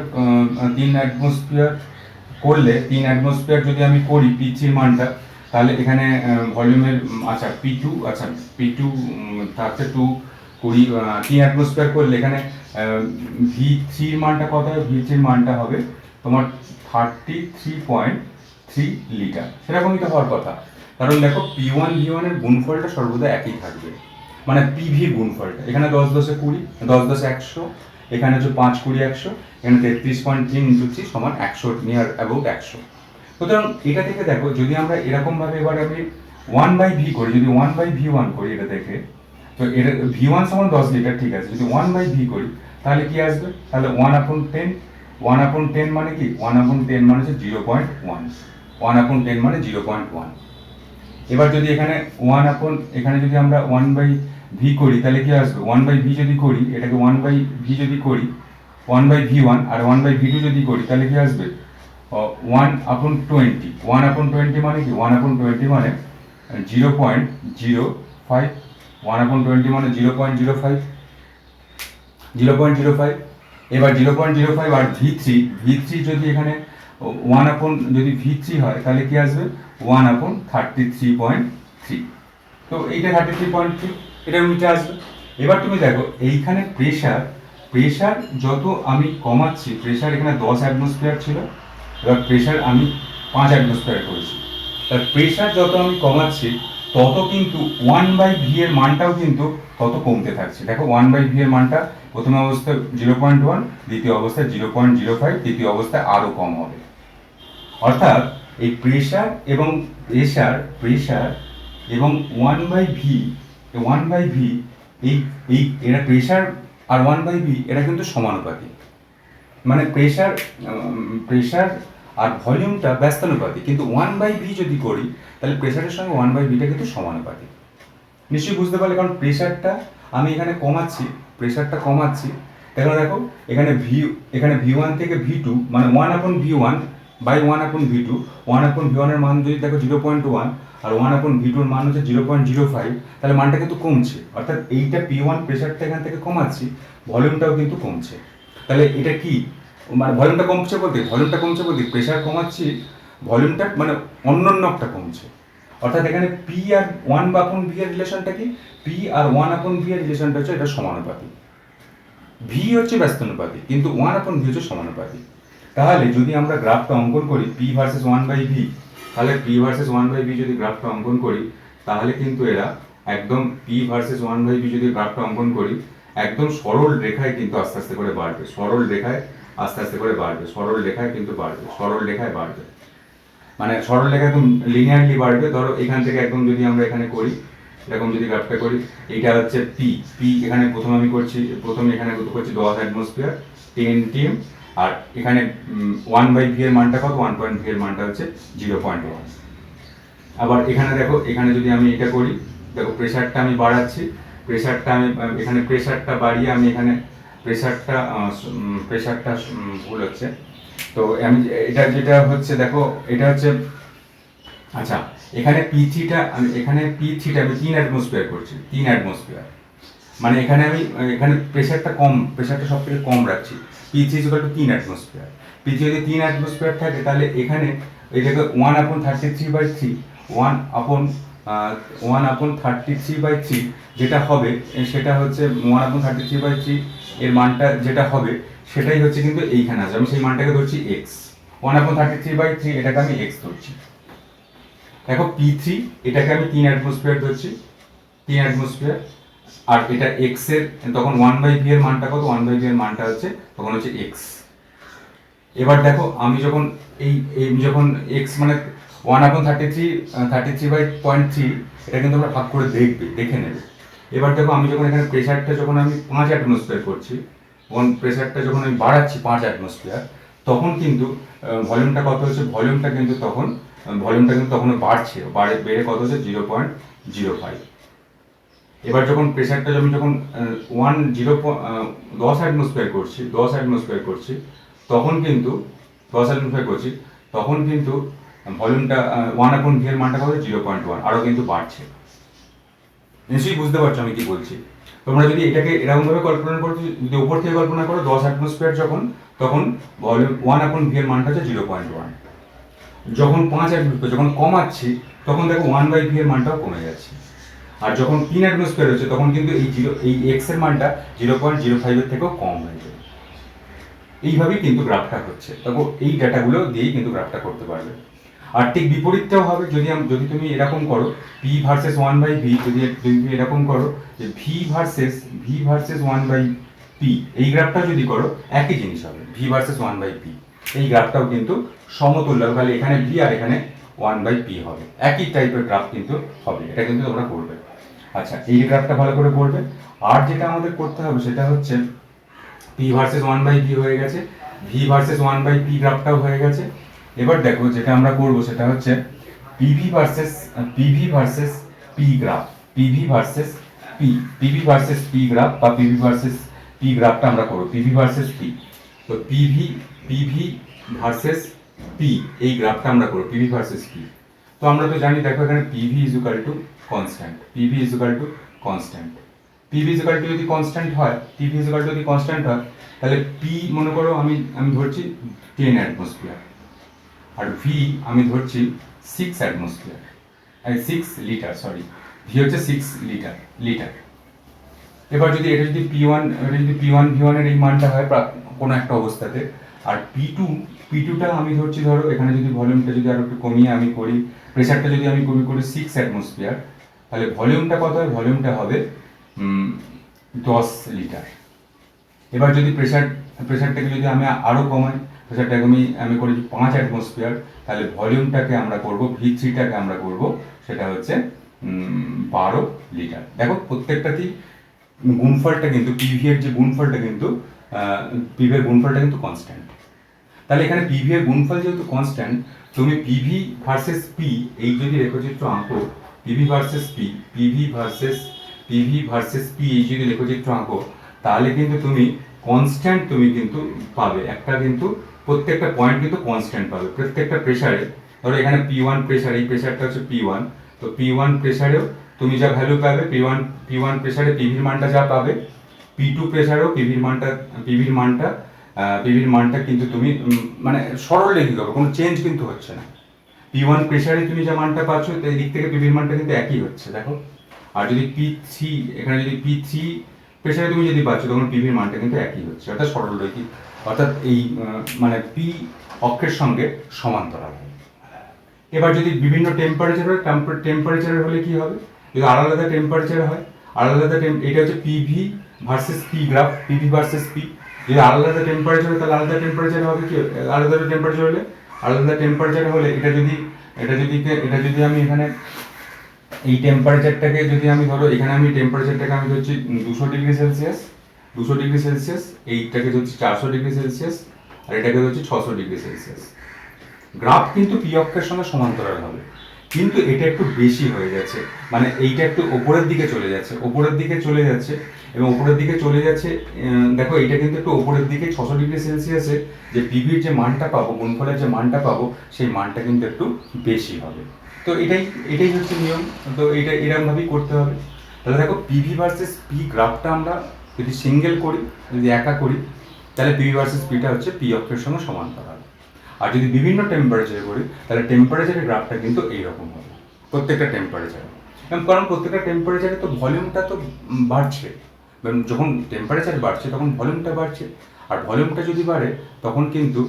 করলে 3 অ্যাটমসফিয়ার যদি আমি করি পি3-র মানটা, তাহলে এখানে ভলিউমের পি2 থাকছে 20 3 অ্যাটমসফিয়ার করলে এখানে ভি3-র মানটা কত হবে? ভি3-র মানটা হবে তোমার 33.3 লিটার। সেরকমই তো হওয়ার কথা, কারণ দেখো পি1 ভি1-এর গুণফলটা সর্বদা একই থাকবে, মানে পিভির গুণফলটা। এখানে 10 10 20, 10 10 100, এখানে হচ্ছে 5 20 100, এখানে 33.3 × 3 সমান 100, নিয়ার অ্যাবাউট 100। সুতরাং এটা থেকে দেখো যদি আমরা এরকম ভাবে এবার আমি 1/v করি, যদি 1/v1 করি এটা থেকে, তো এটা v1 সমান 10 লিটার, ঠিক আছে। যদি 1/v করি তাহলে কি আসবে? তাহলে 1/10, 1/10 মানে কি? 1/10 মানে হচ্ছে 0.1, 1/10 মানে 0.1। এবার যদি এখানে এখানে যদি আমরা 1/v করি তাহলে কি আসবে? 1/v যদি করি, এটাকে 1/v যদি করি, 1/v1 আর 1/v2 যদি করি তাহলে কি আসবে? 1/20, 1/20 মানে কি? 1/20 মানে 0.05, 1/20 মানে 0.05, 0.05। এবার 0.05 আর ভি থ্রি যদি এখানে যদি ভি3 হয় তাহলে কি আসবে? 1/33.3। তো এইটা 33.3, এটা নিচে আসবে। এবার তুমি দেখো এইখানে প্রেশার যত আমি কমাচ্ছি, প্রেশার এখানে 10 অ্যাটমসফিয়ার ছিল, এবার প্রেশার আমি 5 অ্যাটমসফিয়ার করেছি। তার প্রেশার যত আমি কমাচ্ছি তত কিন্তু 1/v এর মানটাও কিন্তু তত কমতে থাকছে। দেখো 1/v এর মানটা প্রথম অবস্থায় 0.1, দ্বিতীয় অবস্থায় 0.05, তৃতীয় অবস্থায় আরো কম হবে। অর্থাৎ এই প্রেশার এবং 1/v এই এরা প্রেশার আর 1/v এরা কিন্তু সমানুপাতিক, মানে প্রেশার আর ভলিউমটা ব্যস্তানুপাতিক, কিন্তু 1/v যদি করি তাহলে প্রেশারের সঙ্গে 1/vটা কিন্তু সমানুপাতিক। নিশ্চয়ই বুঝতে পারলে, কারণ প্রেশারটা আমি এখানে কমাচ্ছি, দেখো এখানে v1 থেকে v2 মানে 1/v1 বাই 1/v2, 1/v1 এর মান যদি দেখো 0.1 আর 1/v2 এর মান হচ্ছে 0.05, তাহলে মানটা কিন্তু কমছে। অর্থাৎ এইটা p1 প্রেশারটা এখান থেকে কমাচ্ছি, ভলিউমটাও কিন্তু কমছে। তাহলে এটা কি মানে ভলিউমটা কমছে বলতে প্রেশার কমাচ্ছি, ভলিউমটা মানে অন্যটা কমছে। অর্থাৎ এখানে পি আর 1/v এর রিলেশনটা কি? পি আর 1/v এর রিলেশনটা হচ্ছে এটা সমানুপাতিক। ভি হচ্ছে ব্যস্তানুপাতিক কিন্তু 1/v হচ্ছে সমানুপাতিক। তাহলে যদি আমরা গ্রাফটা অঙ্কন করি পি ভার্সেস 1/v, তাহলে পি ভার্সেস 1/v যদি গ্রাফটা অঙ্কন করি তাহলে কিন্তু এরা একদম পি ভার্সেস 1/v যদি গ্রাফটা অঙ্কন করি একদম সরল রেখায় কিন্তু আস্তে আস্তে করে বাড়বে, সরল রেখায় কিন্তু বাড়বে, মানে সরল রেখা একদম লিনিয়ারলি বাড়বে। ধরো এখান থেকে একদম যদি আমরা এখানে করি, এরকম যদি গ্রাফটা করি, এইটা হচ্ছে পি এখানে প্রথমে এখানে করছি 10 অ্যাটমসফিয়ার 10 টিএম, আর এখানে 1/v এর মানটা কত? 1/v এর মানটা হচ্ছে 0.1। আবার এখানে দেখো, এখানে যদি আমি এটা করি, দেখো প্রেশারটা আমি বাড়াচ্ছি, এখানে প্রেশারটা বাড়িয়ে আমি এখানে প্রেশারটা ভুল হচ্ছে। তো আমি এটা যেটা হচ্ছে দেখো এটা হচ্ছে, আচ্ছা এখানে P3টা এখানে P3টা আমি 3 অ্যাটমসফিয়ার করছি, 3 অ্যাটমসফিয়ার, মানে এখানে আমি এখানে প্রেশারটা কম, প্রেশারটা সব থেকে কম রাখছি। P3 3 atmosphere. P3 যদি 3 অ্যাটমসফিয়ার থাকে তাহলে এখানে এটাকে 1/33/3 1/33/3 যেটা হবে সেটা হচ্ছে 1/33/3 এর মানটা যেটা হবে সেটাই হচ্ছে কিন্তু এইখানে আছে। আমি সেই মানটাকে ধরছি x, 1/33/3 এটাকে আমি x ধরছি। দেখো P3 এটাকে আমি 3 অ্যাটমসফিয়ার ধরছি, 3 অ্যাটমসফিয়ার, আর এটা x এর তখন 1/v এর মানটা কত, 1/v এর মানটা হচ্ছে তখন হচ্ছে x। এবার দেখো আমি যখন এই যখন x মানে 1/33/3 এটা কিন্তু আমরা ভাগ করে দেখে নেবে। এবার দেখো আমি যখন এখানে প্রেসারটা যখন আমি 5 অ্যাটমসফিয়ার করছি, প্রেসারটা যখন আমি বাড়াচ্ছি 5 অ্যাটমসফিয়ার, তখন কিন্তু ভলিউমটা কত হচ্ছে, ভলিউমটা কিন্তু তখন বাড়ছে, বেড়ে কত হচ্ছে 0.05। এবার যখন প্রেসারটা আমি যখন 10 অ্যাটমসফিয়ার করছি তখন কিন্তু ভলিউমটা 1/v এর মানটা কত 0.1, আরও কিন্তু বাড়ছে। নিশ্চয়ই বুঝতে পারছো আমি কি বলছি। তোমরা যদি এটাকে এরকমভাবে কল্পনা করো, যদি উপর থেকে কল্পনা করো 10 অ্যাটমসফিয়ার তখন ভলিউম 1/v এর মানটা হচ্ছে 0.1। যখন 5 অ্যাটমসফিয়ার যখন কমাচ্ছি তখন দেখো 1/v এর মানটাও কমে যাচ্ছে। আর যখন 3 অ্যাটমসফিয়ার হচ্ছে তখন কিন্তু এই x এর মানটা 0.05 এর থেকেও কম হয়ে যাবে। এইভাবেই কিন্তু গ্রাফটা হচ্ছে। তখন এই ডাটাগুলো দিয়েই কিন্তু গ্রাফটা করতে পারবে। আর ঠিক বিপরীতটাও হবে যদি তুমি এরকম করো p ভার্সেস 1/v, যদি তুমি এরকম করো যে v ভার্সেস 1/p, এই গ্রাফটা যদি করো একই জিনিস হবে, v ভার্সেস 1/p। এই গ্রাফটাও কিন্তু সমতুল্য, তাহলে এখানে v আর এখানে 1/p হবে, একই টাইপের গ্রাফ কিন্তু হবে। এটা কিন্তু তোমরা করবে। আচ্ছা, এই গ্রাফটা ভালো করে করবে। আর যেটা আমাদের করতে হবে সেটা হচ্ছে p ভার্সেস 1/v হয়ে গেছে, v ভার্সেস 1/p গ্রাফটাও হয়ে গেছে। এবার দেখো যেটা আমরা করব সেটা হচ্ছে PV versus P graph, PV versus P graph বা PV ভার্সেস P গ্রাফটা আমরা করব, PV ভার্সেস P। তো PV ভার্সেস P এই গ্রাফটা আমরা করব, PV ভার্সেস P। তো আমরা তো জানি, দেখো এখানে PV কনস্ট্যান্ট, PV যদি কনস্ট্যান্ট হয়, তাহলে P মনে করো আমি ধরছি 10 অ্যাটমসফিয়ার, আর V আমি ধরছি 6 অ্যাটমসফিয়ার, 6 লিটার, V হচ্ছে 6 লিটার। এবার যদি এটা যদি P1 V1 এর এই মানটা হয় কোনো একটা অবস্থাতে, আর P2টা আমি ধরছি, ধরো এখানে যদি ভলিউমটা যদি আরো একটু কমিয়ে আমি করি, প্রেসারটা যদি আমি করি 6 অ্যাটমসফিয়ার, তাহলে ভলিউমটা কত হয়, ভলিউমটা হবে 10 লিটার। এবার যদি প্রেসারটাকে যদি আমি আরো কমাই, প্রেসারটাকে আমি করি 5 অ্যাটমসফিয়ার, তাহলে ভলিউমটাকে আমরা করব, V3টাকে আমরা করব সেটা হচ্ছে 12 লিটার। দেখো প্রত্যেকটাতেই গুণফলটা কিন্তু PV এর যে গুণফলটা কিন্তু কনস্ট্যান্ট। তাহলে এখানে PV এর গুণফল যেহেতু কনস্ট্যান্ট, তুমি PV ভার্সেস P এই যদি রেখাচিত্র আঁকো, PV ভার্সেস P এই যদি রেখাচিত্র আঁকো, তাহলে কিন্তু তুমি কনস্ট্যান্ট কিন্তু পাবে, একটা কিন্তু প্রত্যেকটা পয়েন্ট কিন্তু কনস্ট্যান্ট পাবে প্রত্যেকটা প্রেসারে। ধরো এখানে P1 প্রেসার, এই প্রেসারটা হচ্ছে P1, তো P1 প্রেসারেও তুমি যা ভ্যালু পাবে, P1 প্রেসারে PV এর মানটা যা পাবে, P2 প্রেসারেও PV এর মানটা কিন্তু তুমি মানে সরল রেখে দেবে, কোনো চেঞ্জ কিন্তু হচ্ছে না। P1 প্রেসারে তুমি যা মানটা পাচ্ছ এই দিক থেকে PV এর মানটা কিন্তু একই হচ্ছে, দেখো। আর যদি এখানে যদি P3 প্রেসারে তুমি যদি পাচ্ছ, তখন PV এর মানটা কিন্তু একই হচ্ছে, অর্থাৎ সরলরৈখিক, অর্থাৎ এই মানে P অক্ষের সঙ্গে সমান্তরাল। এবার যদি বিভিন্ন টেম্পারেচার হলে কি হবে, যদি আলাদা টেম্পারেচার হয়, এটা হচ্ছে PV versus P graph, PV versus P। যদি আলাদা টেম্পারেচার হয় তাহলে আলাদা টেম্পারেচার হবে কি, আলাদা টেম্পারেচার হলে এটা যদি আমি এখানে এই টেম্পারেচারটাকে যদি আমি ধরো, এখানে আমি টেম্পারেচারটাকে আমি ধরছি 200 ডিগ্রি সেলসিয়াস, এইটাকে ধরছি 400 ডিগ্রি সেলসিয়াস, আর এটাকে ধরছি 600 ডিগ্রি সেলসিয়াস। গ্রাফ কিন্তু পি অক্ষের সঙ্গে সমান্তরাল হবে, কিন্তু এটা একটু বেশি হয়ে যাচ্ছে, মানে এইটা একটু ওপরের দিকে চলে যাচ্ছে এবং ওপরের দিকে চলে যাচ্ছে। দেখো এইটা কিন্তু একটু ওপরের দিকে 600 ডিগ্রি সেলসিয়াসে যে পিভির যে মানটা পাবো, গুণফলের যে মানটা পাবো, সেই মানটা কিন্তু একটু বেশি হবে। তো এটাই হচ্ছে নিয়ম। তো এরকমভাবেই করতে হবে। তাহলে দেখো পিভি ভার্সেস পি গ্রাফটা আমরা যদি সিঙ্গেল করি, যদি একা করি, তাহলে পিভি ভার্সেস পিটা হচ্ছে পি অক্ষের সঙ্গে সমান্তরাল। আর যদি বিভিন্ন টেম্পারেচারে করি তাহলে টেম্পারেচারের গ্রাফটা কিন্তু এইরকম হবে প্রত্যেকটা টেম্পারেচারে। কারণ প্রত্যেকটা টেম্পারেচারে তো ভলিউমটা তো বাড়ছে, যখন টেম্পারেচার বাড়ছে তখন ভলিউমটা বাড়ছে, আর ভলিউমটা যদি বাড়ে তখন কিন্তু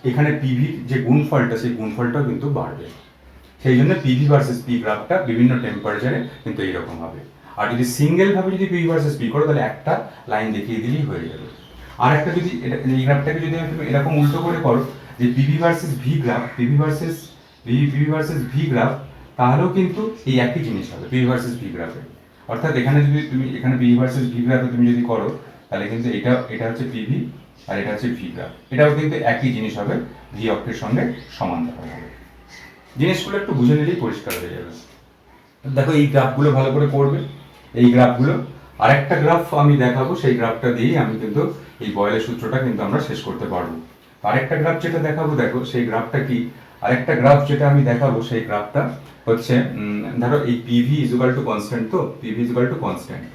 এখানে পিভির যে গুণফলটা সেই গুণফলটাও কিন্তু বাড়বে। সেই জন্য পিভি ভার্সেস পি গ্রাফটা বিভিন্ন টেম্পারেচারে কিন্তু এইরকম হবে। আর যদি সিঙ্গেলভাবে যদি পিভি ভার্সেস পি করো তাহলে একটা লাইন দেখিয়ে দিলেই হয়ে যাবে। আর একটা যদি এই গ্রাফটাকে যদি তুমি এরকম উল্টো করে করো যে PV versus V graph, PV versus V graph, তাহলেও কিন্তু এই একই জিনিস হবে পিভি ভার্সেস ভি গ্রাফে। অর্থাৎ এখানে যদি তুমি এখানে পিভি ভার্সেস ভি গ্রাফে তুমি যদি করো তাহলে কিন্তু এটা হচ্ছে পিভি আর এটা হচ্ছে ভি গ্রাফ, এটাও কিন্তু একই জিনিস হবে, ভি অক্ষের সঙ্গে সমান্তরাল হবে। জিনিসগুলো একটু বুঝে নিলেই পরিষ্কার হয়ে যাবে। দেখো এই গ্রাফগুলো ভালো করে করবে, এই গ্রাফগুলো। আরেকটা গ্রাফ আমি দেখাবো, সেই গ্রাফটা দিয়েই আমি কিন্তু এই বয়েলের সূত্রটা কিন্তু আমরা শেষ করতে পারবো। আরেকটা গ্রাফ যেটা দেখাবো, দেখো সেই গ্রাফটা কি, আরেকটা গ্রাফ যেটা আমি দেখাবো সেই গ্রাফটা হচ্ছে ধরো এই পিভি ইজুকাল টু কনস্ট্যান্ট, তো পিভি ইজুকাল টু কনস্ট্যান্ট,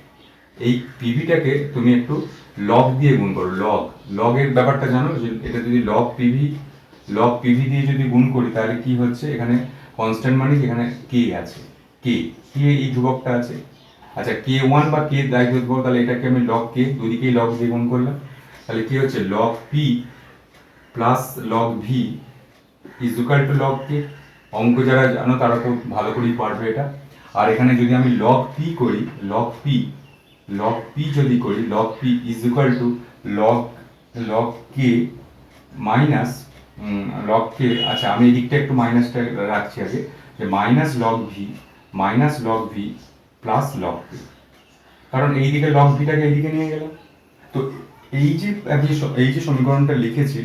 এই পিভিটাকে তুমি একটু লগ দিয়ে গুণ করো। লগের ব্যাপারটা জানো, যে এটা যদি লগ পিভি দিয়ে যদি গুণ করি তাহলে কি হচ্ছে, এখানে কনস্ট্যান্ট মানে এখানে কে আছে, কে এই ধ্রুবকটা আছে। আচ্ছা কে ওয়ান বা কে যাই ধরবো, তাহলে এটাকে আমি লগ কে দুদিকেই লগ দিয়ে গুণ করলাম, তাহলে কি হচ্ছে log P plus log V is equal to log K. অঙ্ক যারা জানো তারা খুব ভালো করেই পারবে এটা। আর এখানে যদি আমি লগ পি করি, লগ পি যদি করি, log P is equal to log K minus log K. আচ্ছা আমি এই দিকটা একটু মাইনাসটা রাখছি আগে, যে minus log V plus log P, কারণ এই দিকে লগ ভিটাকে এইদিকে নিয়ে গেলাম। তো এই যে সমীকরণটা লিখেছি,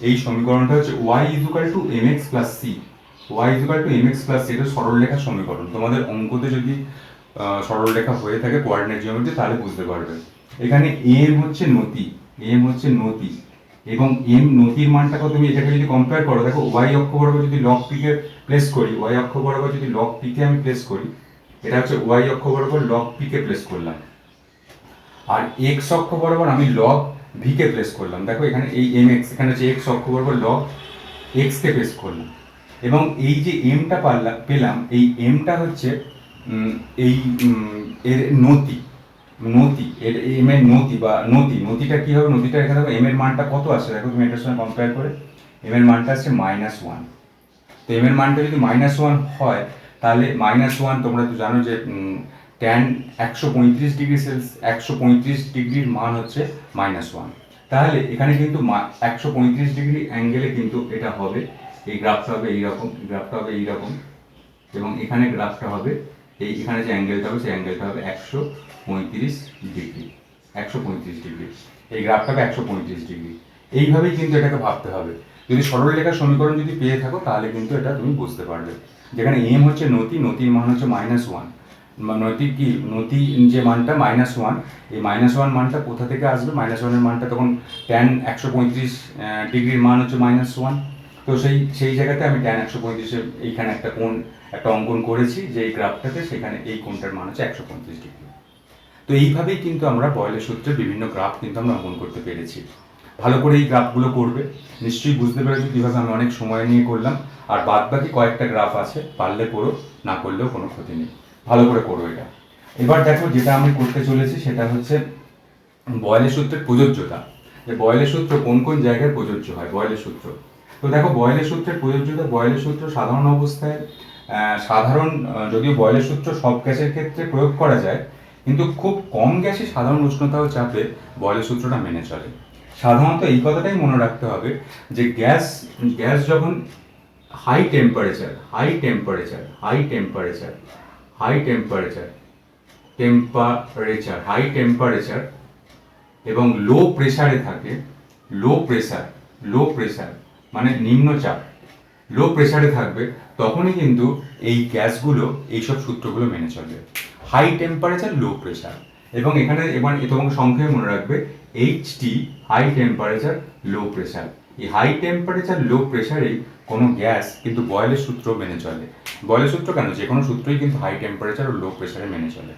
এই সমীকরণটা হচ্ছে y equal to mx plus c, y equal to mx plus c, এটা সরলরেখার সমীকরণ। তোমাদের অঙ্কতে যদি সরলরেখা হয়ে থাকে কোঅর্ডিনেট জিওমেট্রি তাহলে বুঝতে পারবে। এখানে m হচ্ছে নতি, এবং m নতির মানটাকে তুমি এটাকে যদি কম্পেয়ার করো, দেখো y অক্ষ বরাবর যদি লগ p কে প্লেস করি, y অক্ষ বরাবর যদি লগ p কে আমি প্লেস করি, এটা হচ্ছে y অক্ষ বরাবর লগ p কে প্লেস করলাম, আর x অক্ষ বরাবর আমি লগ v কে প্লেস করলাম। দেখো এখানে এই mx, এখানে হচ্ছে x অক্ষ বরাবর লগ x কে প্লেস করলাম, এবং এই যে mটা পেলাম, এই mটা হচ্ছে এর নতি এর m এর নতিটা কি হবে, নতিটা এখানে দেখো m এর মানটা কত আসছে, দেখো তুমি এটার সঙ্গে কম্পেয়ার করে m এর মানটা আসছে -1। তো m এর মানটা যদি -1 হয় তাহলে -1 তোমরা তো জানো যে ট্যান 135 ডিগ্রির মান হচ্ছে -1। তাহলে এখানে কিন্তু 135 ডিগ্রি অ্যাঙ্গেলে কিন্তু এটা হবে, এই গ্রাফটা হবে এইরকম, এবং এখানে গ্রাফটা হবে এখানে যে অ্যাঙ্গেলটা হবে সেই অ্যাঙ্গেলটা হবে 135 ডিগ্রি, এই গ্রাফটা হবে 135 ডিগ্রি। এইভাবেই কিন্তু এটাকে ভাবতে হবে। যদি সরলরেখার সমীকরণ যদি পেয়ে থাকো তাহলে কিন্তু এটা তুমি বুঝতে পারবে। যেখানে m হচ্ছে নতির মান হচ্ছে -1, নতি যে মানটা -1, এই -1 মানটা কোথা থেকে আসবে, -1 এর মানটা তখন ট্যান 135 ডিগ্রির মান হচ্ছে -1। তো সেই জায়গাতে আমি ট্যান 135 এইখানে একটা অঙ্কন করেছি যে এই গ্রাফটাতে, সেখানে এই কোণটার মান হচ্ছে 135 ডিগ্রি। তো এইভাবেই কিন্তু আমরা বয়েলের সূত্রে বিভিন্ন গ্রাফ কিন্তু আমরা অঙ্কন করতে পেরেছি। ভালো করে এই গ্রাফগুলো করবে, নিশ্চয়ই বুঝতে পেরেছো কীভাবে আমি অনেক সময় নিয়ে করলাম। আর বাদ বাকি কয়েকটা গ্রাফ আছে, পারলে করো, না করলেও কোনো ক্ষতি নেই, ভালো করে করো এটা। এবার দেখো যেটা আমি করতে চলেছি সেটা হচ্ছে বয়েলের সূত্রের প্রযোজ্যতা, যে বয়েলের সূত্র কোন কোন জায়গায় প্রযোজ্য হয় বয়েলের সূত্র। তো দেখো বয়েলের সূত্রের প্রযোজ্যতা, বয়েলের সূত্র সাধারণ অবস্থায় যদিও বয়েলের সূত্র সব গ্যাসের ক্ষেত্রে প্রয়োগ করা যায়, কিন্তু খুব কম গ্যাসে সাধারণ উষ্ণতা ও চাপে বয়েলের সূত্রটা মেনে চলে। সাধারণত এই কথাটাই মনে রাখতে হবে যে গ্যাস যখন হাই টেম্পারেচার এবং লো প্রেসারে থাকে, লো প্রেসার মানে নিম্নচাপ, লো প্রেসারে থাকবে, তখনই কিন্তু এই গ্যাসগুলো এইসব সূত্রগুলো মেনে চলবে। হাই টেম্পারেচার, লো প্রেসার, এবং এখানে তোমাকে সংক্ষেপে মনে রাখবে HT, high temperature low pressure, এই হাই টেম্পারেচার লো প্রেশারেই কোনো গ্যাস কিন্তু বয়েলের সূত্র মেনে চলে। বয়েলের সূত্র কেন, যে কোনো সূত্রই কিন্তু হাই টেম্পারেচার ও লো প্রেশারে মেনে চলে।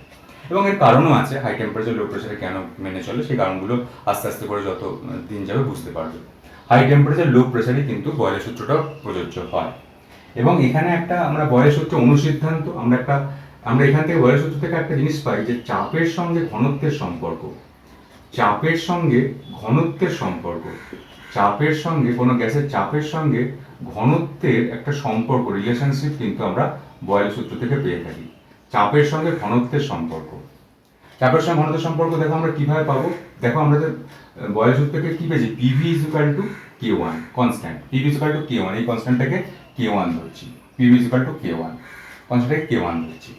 এবং এর কারণও আছে, হাই টেম্পারেচার লো প্রেশারে কেন মেনে চলে সেই কারণগুলো আস্তে আস্তে করে যত দিন যাবে বুঝতে পারবে। হাই টেম্পারেচার লো প্রেশারে কিন্তু বয়েলের সূত্রটা প্রযোজ্য হয়। এবং এখানে একটা আমরা বয়েলের সূত্র অনুসিদ্ধান্ত আমরা এখান থেকে বয়েলের সূত্র থেকে একটা জিনিস পাই যে চাপের সঙ্গে ঘনত্বের সম্পর্ক। চাপের সঙ্গে ঘনত্বের সম্পর্ক, চাপের সঙ্গে কোনো গ্যাসের চাপের সঙ্গে ঘনত্বের একটা সম্পর্ক, রিলেশনশিপ কিন্তু আমরা বয়েলের সূত্র থেকে পেয়ে থাকি। চাপের সঙ্গে ঘনত্বের সম্পর্ক, চাপের সঙ্গে ঘনত্বের সম্পর্ক দেখো আমরা কিভাবে পাবো। দেখো আমরা বয়েলের সূত্র থেকে কি পেয়েছি, PV is equal to K1 constant, PV is equal to K1, এই কনস্ট্যান্টটাকে K1 ধরছি, PV is equal to K1 কনস্ট্যান্টটাকে K1 ধরছি।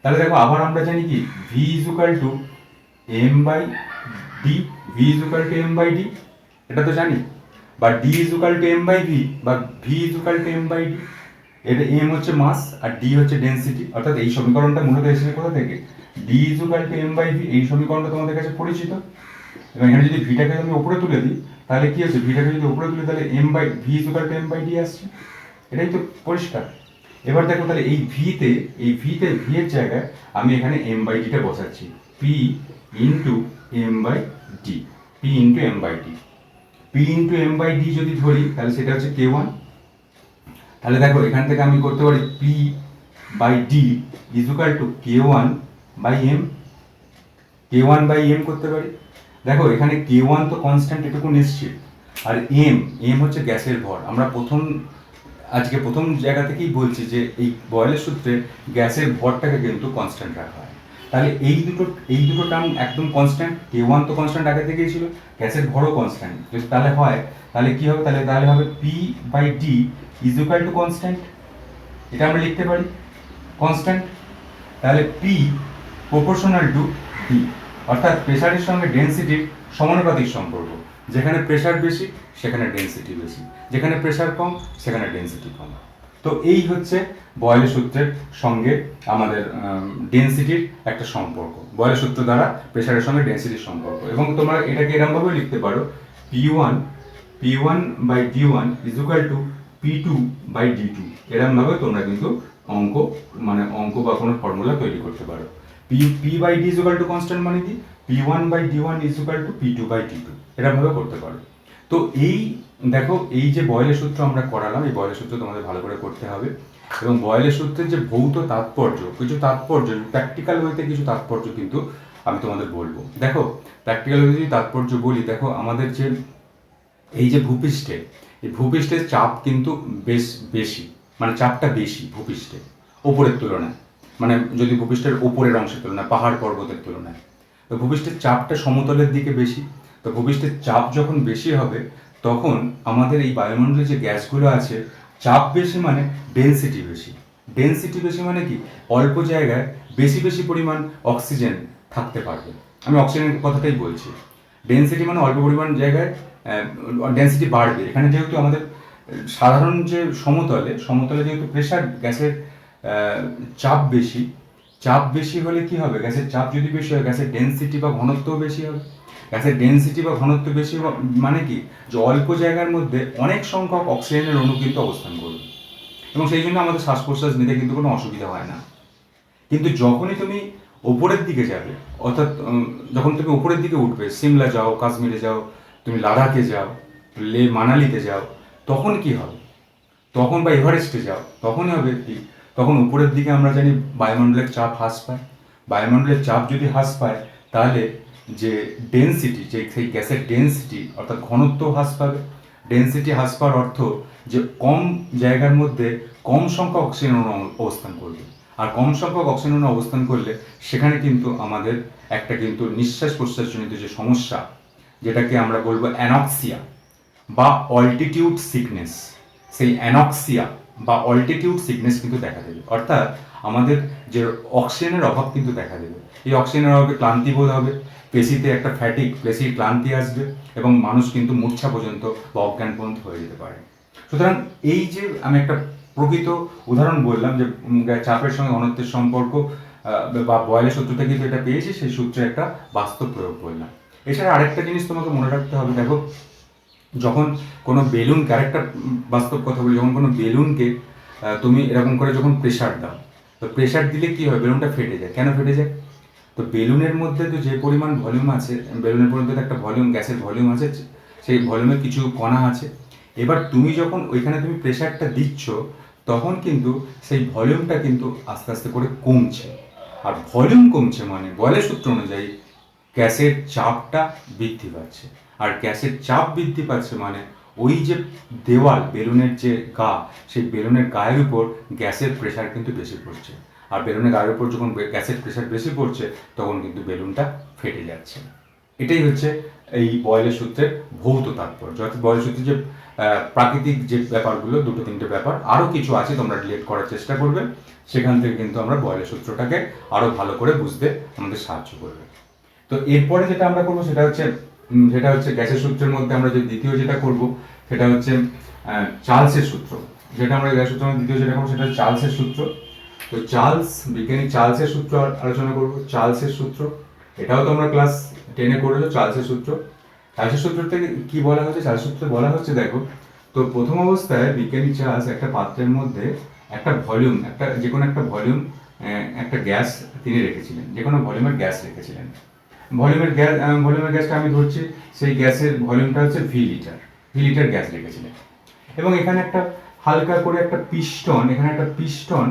তাহলে দেখো আবার আমরা জানি কি V is equal to M by D, V is equal to M by D, এটা তো জানি, বা D is equal to M by V, বা V is equal to M by D. এটা এম হচ্ছে মাস আর ডি হচ্ছে ডেন্সিটি, অর্থাৎ এই সমীকরণটা মূলত এসেছে কোথা থেকে, d is equal to M by v. এই সমীকরণটা তোমাদের কাছে পরিচিত। এবং এখানে যদি ভিটাকে আমি উপরে তুলে দিই তাহলে কি হচ্ছে, ভিটাকে যদি উপরে তুলে তাহলে m by v is equal to M by d আসছে, এটাই তো পরিষ্কার। এবার দেখো তাহলে এই ভিতে ভি এর জায়গায় আমি এখানে এম বাই ডিটা বসাচ্ছি, p into m by d, p into m by d. P into m by d যদি ধরি তাহলে সেটা হচ্ছে K1। তাহলে দেখো এখান থেকে আমি করতে পারি p by d is equal to K1 by m, K1 by m করতে পারি। দেখো এখানে K1 তো কনস্ট্যান্ট, এটুকু নিশ্চিত, আর এম হচ্ছে গ্যাসের ভর। আমরা আজকে প্রথম জায়গা থেকেই বলছি যে এই বয়েলের সূত্রে গ্যাসের ভরটাকে কিন্তু কনস্ট্যান্ট রাখা হয়। তাহলে এই দুটো টার্ম একদম কনস্ট্যান্ট, K1 তো কনস্ট্যান্ট আগে থেকেই ছিল, গ্যাসের ভরও কনস্ট্যান্ট। যদি তাহলে হয় তাহলে কি হবে, তাহলে হবে p by d is equal to constant, এটা আমরা লিখতে পারি কনস্ট্যান্ট। তাহলে পি প্রপোর্শনাল টু ডি, অর্থাৎ প্রেসারের সঙ্গে ডেন্সিটির সমানুপাতিক সম্পর্ক। যেখানে প্রেসার বেশি সেখানে ডেন্সিটি বেশি, যেখানে প্রেসার কম সেখানে ডেন্সিটি কম। তো এই হচ্ছে বয়েলের সূত্রের সঙ্গে আমাদের ডেন্সিটির একটা সম্পর্ক, বয়েলের সূত্র দ্বারা প্রেসারের সঙ্গে ডেন্সিটির সম্পর্ক। এবং তোমরা এটাকে এরকমভাবে লিখতে পারো, P1 by D1 is equal to P2 by D2। এরকমভাবে তোমরা কিন্তু অঙ্ক বা কোনো ফর্মুলা তৈরি করতে পারো। P by D is equal to constant মানে কি, P1 by D1 is equal to P2 by D2, এরকমভাবে করতে পারো। তো এই দেখো এই যে বয়েলের সূত্র আমরা করালাম, এই বয়েলের সূত্র তোমাদের ভালো করে করতে হবে। এবং বয়েলের সূত্রের যে ভৌত তাৎপর্য, প্র্যাকটিক্যাল ওয়েতে কিছু তাৎপর্য কিন্তু আমি তোমাদের বলবো। দেখো প্র্যাকটিক্যাল ওয়েতে যদি তাৎপর্য বলি, দেখো আমাদের যে এই যে এই ভূপৃষ্ঠের চাপ কিন্তু বেশি, মানে চাপটা বেশি ভূপৃষ্ঠে ওপরের তুলনায়, মানে যদি ভূপৃষ্ঠের ওপরের অংশের তুলনায়, পাহাড় পর্বতের তুলনায়। তো ভূপৃষ্ঠের চাপটা সমতলের দিকে বেশি। তো ভূপৃষ্ঠের চাপ যখন বেশি হবে তখন আমাদের এই বায়ুমণ্ডলে যে গ্যাসগুলো আছে, চাপ বেশি মানে ডেনসিটি বেশি। ডেনসিটি বেশি মানে কি, অল্প জায়গায় বেশি পরিমাণ অক্সিজেন থাকতে পারবে। আমি অক্সিজেনের কথাটাই বলছি। ডেনসিটি মানে অল্প পরিমাণ জায়গায় ডেনসিটি বাড়বে। এখানে যেহেতু আমাদের সাধারণ যে সমতলে যেহেতু প্রেসার গ্যাসের চাপ বেশি হলে কি হবে, গ্যাসের চাপ যদি বেশি হয় গ্যাসের ডেনসিটি বা ঘনত্বও বেশি হবে। গ্যাসের ডেনসিটি বা ঘনত্ব বেশি মানে কি, যে অল্প জায়গার মধ্যে অনেক সংখ্যক অক্সিজেনের অণু কিন্তু অবস্থান করবে, এবং সেই জন্য আমাদের শ্বাস প্রশ্বাস নিতে কিন্তু কোনো অসুবিধা হয় না। কিন্তু যখনই তুমি ওপরের দিকে যাবে, অর্থাৎ যখন তুমি উপরের দিকে উঠবে, সিমলা যাও, কাশ্মীরে যাও, তুমি লাদাখে যাও, মানালিতে যাও, তখন কি হবে, তখন বা এভারেস্টে যাও, তখনই হবে কি, তখন উপরের দিকে আমরা জানি বায়ুমণ্ডলের চাপ হ্রাস পায়। বায়ুমণ্ডলের চাপ যদি হ্রাস পায় তাহলে যে ডেনসিটি, যে সেই গ্যাসের ডেনসিটি অর্থাৎ ঘনত্ব হ্রাস পাবে। ডেনসিটি হ্রাস পাওয়ার অর্থ যে কম জায়গার মধ্যে কম সংখ্যক অক্সিজেন অণু অবস্থান করবে। আর কম সংখ্যক অক্সিজেন অণু অবস্থান করলে সেখানে কিন্তু আমাদের একটা কিন্তু নিঃশ্বাস প্রশ্বাসজনিত যে সমস্যা, যেটাকে আমরা বলবো অ্যানক্সিয়া বা অল্টিটিউড সিকনেস, সেই অ্যানক্সিয়া বা অল্টিটিউড সিকনেস কিন্তু দেখা দেবে। অর্থাৎ আমাদের যে অক্সিজেনের অভাব কিন্তু দেখা দেবে। এই অক্সিজেনের অভাবে ক্লান্তি বোধ হবে, পেশিতে একটা পেশির ক্লান্তি আসবে, এবং মানুষ কিন্তু মূর্ছা পর্যন্ত বা অজ্ঞান পর্যন্ত হয়ে যেতে পারে। সুতরাং এই যে আমি একটা প্রকৃত উদাহরণ বললাম যে চাপের সঙ্গে ঘনত্বের সম্পর্ক বা বয়েলের সূত্র থেকে কিন্তু এটা পেয়েছি, সেই সূত্রে একটা বাস্তব প্রয়োগ বললাম। এছাড়া আরেকটা জিনিস তোমাকে মনে রাখতে হবে, দেখো যখন কোনো বেলুন, ক্যারেক্টার বাস্তব কথা বলি, যখন কোনো বেলুনকে তুমি এরকম করে যখন প্রেশার দাও, তো প্রেশার দিলে কী হয়, বেলুনটা ফেটে যায়। কেন ফেটে যায়? তো বেলুনের মধ্যে তো যে পরিমাণ ভলিউম আছে, বেলুনের মধ্যে তো একটা ভলিউম, গ্যাসের ভলিউম আছে, সেই ভলিউমে কিছু কণা আছে। এবার তুমি যখন ওইখানে তুমি প্রেশারটা দিচ্ছ, তখন কিন্তু সেই ভলিউমটা কিন্তু আস্তে আস্তে করে কমছে। আর ভলিউম কমছে মানে বয়লের সূত্র অনুযায়ী গ্যাসের চাপটা বৃদ্ধি পাচ্ছে। আর গ্যাসের চাপ বৃদ্ধি পাচ্ছে মানে ওই যে দেওয়াল, বেলুনের যে গা, সেই বেলুনের গায়ের উপর গ্যাসের প্রেশার কিন্তু বেশি পড়ছে। আর বেলুনের গায়ের উপর যখন গ্যাসের প্রেশার বেশি পড়ছে, তখন কিন্তু বেলুনটা ফেটে যাচ্ছে। এটাই হচ্ছে এই বয়লের সূত্রের ভৌত তাৎপর্য। অর্থাৎ বয়লের সূত্রের যে প্রাকৃতিক যে ব্যাপারগুলো, দুটো তিনটে ব্যাপার, আরও কিছু আছে, তোমরা রিলেট করার চেষ্টা করবে। সেখান থেকে কিন্তু আমরা বয়লের সূত্রটাকে আরও ভালো করে বুঝতে আমাদের সাহায্য করবে। তো এরপরে যেটা আমরা করবো সেটা হচ্ছে গ্যাসের সূত্রের মধ্যে আমরা যে দ্বিতীয় যেটা করব সেটা হচ্ছে চার্লসের সূত্র। যেটা আমরা গ্যাসের সূত্রের মধ্যে দ্বিতীয় যেটা করবো সেটা চার্লসের সূত্র। তো বিজ্ঞানী চার্লসের সূত্র আলোচনা করব। চার্লসের সূত্র এটাও তোমরা ক্লাস 10-এ করেছো। চার্লসের সূত্র থেকে কি বলা হচ্ছে? চার্লসের সূত্রে বলা হচ্ছে, দেখো, তো প্রথম অবস্থায় বিজ্ঞানী চার্লস একটা পাত্রের মধ্যে একটা ভলিউম, যে কোনো একটা ভলিউম, একটা গ্যাস তিনি রেখেছিলেন, যে কোনো ভলিউমের গ্যাস রেখেছিলেন। ভলিউমের গ্যাসটা আমি ধরছি, সেই গ্যাসের ভলিউমটা হচ্ছে ভি লিটার গ্যাস রেখেছিলেন। এবং এখানে একটা হালকা করে একটা পিস্টন, এখানে একটা পিস্টন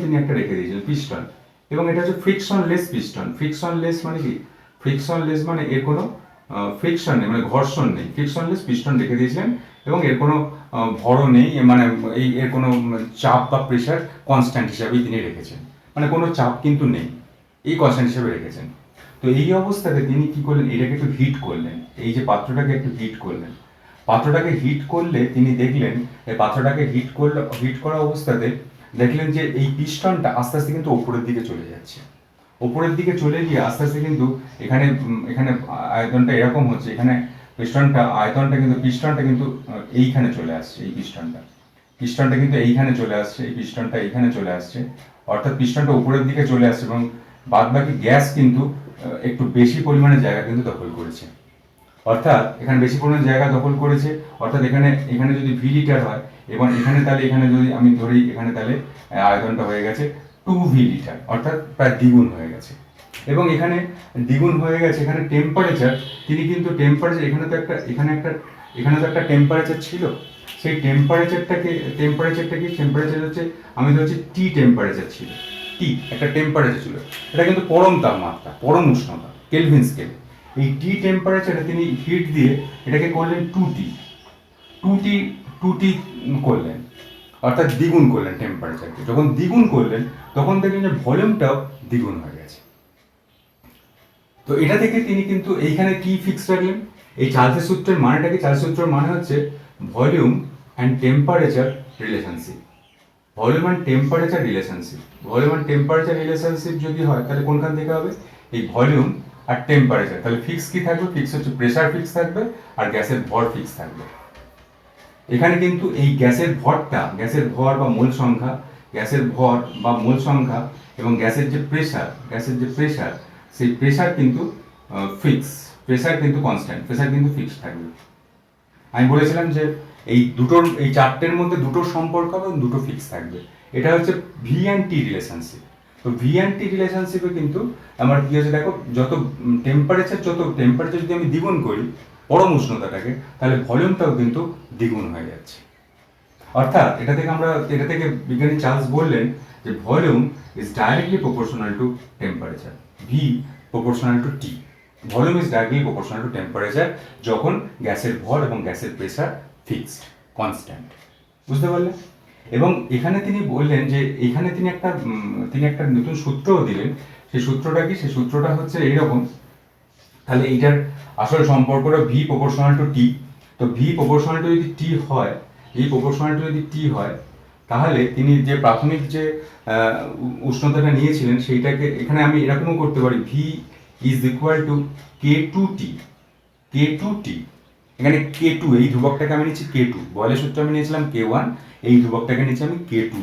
তিনি একটা রেখে দিয়েছিলেন, পিস্টন। এবং এটা হচ্ছে ফ্রিকশনলেস পিস্টন। ফ্রিকশনলেস মানে কি? ফ্রিকশনলেস মানে এর কোনো ফ্রিকশন নেই, মানে ঘর্ষণ নেই। ফ্রিকশনলেস পিস্টন রেখে দিয়েছিলেন এবং এর কোনো ভরও নেই, মানে এর কোনো চাপ বা প্রেশার কনস্ট্যান্ট হিসাবেই তিনি রেখেছেন, মানে কোনো চাপ কিন্তু নেই, এই কনস্ট্যান্ট হিসাবে রেখেছেন। তো এই অবস্থাতে তিনি কি করলেন? এটাকে একটু হিট করলেন, এই যে পাত্রটাকে একটু হিট করলেন। পাত্রটাকে হিট করলে তিনি দেখলেন, এই পাত্রটাকে হিট করা অবস্থাতে দেখলেন যে এই পিস্টনটা আস্তে আস্তে কিন্তু ওপরের দিকে চলে যাচ্ছে। ওপরের দিকে চলে গিয়ে আস্তে আস্তে কিন্তু এখানে আয়তনটা এরকম হচ্ছে, এখানে পিস্টনটা কিন্তু এইখানে চলে আসছে। এই পিস্টনটা কিন্তু এইখানে চলে আসছে, এই পিস্টনটা এইখানে চলে আসছে। অর্থাৎ পিস্টনটা উপরের দিকে চলে আসছে এবং বাদ বাকি গ্যাস কিন্তু একটু বেশি পরিমাণে জায়গা কিন্তু দখল করেছে। অর্থাৎ এখানে বেশি পরিমাণে জায়গা দখল করেছে। অর্থাৎ এখানে যদি ভি লিটার হয়, এবং এখানে যদি আমি ধরি, এখানে তাহলে আয়তনটা হয়ে গেছে 2 ভি লিটার, অর্থাৎ প্রায় দ্বিগুণ হয়ে গেছে। এবং এখানে দ্বিগুণ হয়ে গেছে। এখানে টেম্পারেচার, তিনি কিন্তু টেম্পারেচার, এখানে তো একটা টেম্পারেচার ছিল। সেই টেম্পারেচার হচ্ছে, আমি ধরছি টি টেম্পারেচার ছিল। একটা টেম্পারেচার ছিল, এটা কিন্তু পরম তাপমাত্রা, পরম উষ্ণতা, কেলভিন স্কেল। এই টি টেম্পারেচারে তিনি হিট দিয়ে এটাকে করলেন 2T, 2T করলেন, অর্থাৎ দ্বিগুণ করলেন টেম্পারেচারকে। যখন দ্বিগুণ করলেন, তখন দেখলেন যে ভলিউমটাও দ্বিগুণ হয়ে গেছে। তো এটা থেকে তিনি কিন্তু এইখানে কি ফিক্স রাখলেন? এই চার্লসের সূত্রের মানেটা কি? চার্লসের সূত্রের মানে হচ্ছে volume and temperature relationship. Volume and temperature relationship যদি হয়, তাহলে কোনখান থেকে হবে? এই ভলিউম আর টেম্পারেচার। তাহলে ফিক্স কি থাকবে? ফিক্স হচ্ছে প্রেসার ফিক্স থাকবে আর গ্যাসের ভর ফিক্স থাকবে। এখানে কিন্তু এই গ্যাসের ভর বা মোল সংখ্যা, এবং গ্যাসের যে প্রেসার, সেই প্রেসার কিন্তু ফিক্স, প্রেসার কিন্তু কনস্ট্যান্ট, প্রেসার কিন্তু ফিক্সড থাকবে। আমি বলেছিলাম যে এই চারটের মধ্যে দুটোর সম্পর্ক হবে এবং দুটো ফিক্স থাকবে। এটা হচ্ছে ভি অ্যান্ড টি রিলেশনশিপ। তো ভি অ্যান্ড টি রিলেশনশিপে কিন্তু আমার কি হচ্ছে, দেখো, যত টেম্পারেচার যদি আমি দ্বিগুণ করি পরম উষ্ণতাটাকে, তাহলে ভলিউমটাও কিন্তু দ্বিগুণ হয়ে যাচ্ছে। অর্থাৎ এটা থেকে বিজ্ঞানী চার্লস বললেন যে volume is directly proportional to temperature, V proportional to T. Volume is directly proportional to temperature যখন গ্যাসের ভর এবং গ্যাসের প্রেসার ফিক্সড, কনস্ট্যান্ট। বুঝতে পারলেন? এবং এখানে তিনি বললেন যে এখানে তিনি একটা নতুন সূত্রও দিলেন। সেই সূত্রটা কি? সেই সূত্রটা হচ্ছে এইরকম। তাহলে এইটার আসল সম্পর্কটা ভি প্রপোর্শনাল টু টি। তো ভি প্রপোর্শনাল টু যদি টি হয়, তাহলে তিনি যে প্রাথমিক যে উষ্ণতাটা নিয়েছিলেন, সেইটাকে এখানে আমি এরকমও করতে পারি, V is equal two K2T। এখানে K2, এই ধ্রুবকটাকে আমি নিচ্ছি K2, বয়লের সূত্রে আমি নিয়েছিলাম K1, এই ধ্রুবকটাকে নিচ্ছি আমি K2।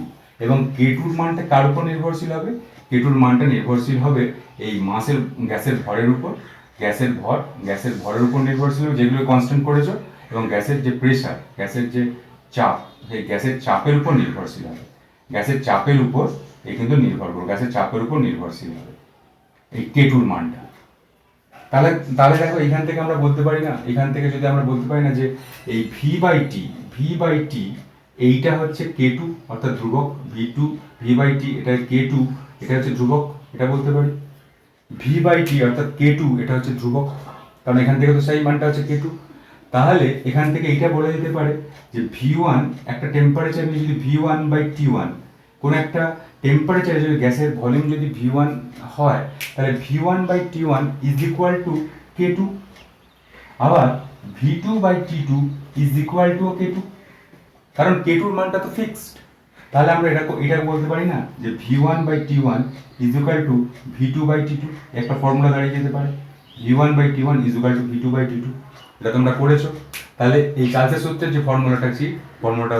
এবং K2-র মানটা কার উপর নির্ভরশীল হবে? K2-র মানটা নির্ভরশীল হবে এই গ্যাসের ভরের উপর। গ্যাসের ভরের উপর নির্ভরশীল হবে, যেগুলো কনস্ট্যান্ট করেছো। এবং গ্যাসের যে প্রেশার, গ্যাসের যে চাপ, সেই গ্যাসের চাপের উপর নির্ভরশীল হবে। গ্যাসের চাপের উপর এই কিন্তু নির্ভর করবে, গ্যাসের চাপের উপর নির্ভরশীল হবে এই কেটুর মানটা। তাহলে তাহলে দেখো এখান থেকে আমরা বলতে পারি না, এখান থেকে যদি আমরা বলতে পারি না যে এই ভি বাই টি এইটা হচ্ছে কে2 অর্থাৎ ধ্রুবক, ভি বাই টি এটা কে2, এটা হচ্ছে ধ্রুবক, এটা বলতে পারি। ভি বাই টি অর্থাৎ কে2 এটা হচ্ছে ধ্রুবক, কারণ এখান থেকে তো সেই মানটা হচ্ছে কে2। তাহলে এখান থেকে এইটা বলা যেতে পারে যে ভি1 একটা টেম্পারেচার নিয়ে যদি ভি1/টি1, কোন একটা টেম্পারেচারে যদি গ্যাসের ভলিউম যদি ভি1 হয়, তাহলে ভি1/টি1 ইজ ইকুয়াল টু কে2। আবার ভি2/টি2 ইজ ইকুয়াল টু কে2, কারণ কে2 এর মানটা তো ফিক্সড। তাহলে আমরা এটা বলতে পারি না যে ভি1/টি1 ইজ ইকুয়াল টু ভি2/টি2, একটা ফর্মুলা দাঁড়িয়ে যেতে পারে ভি1/টি1 ইজ ইকুয়াল টু ভি2/টি2। এটা তোমরা করেছো। তাহলে এই চার্লসের সূত্রের যে ফর্মুলাটা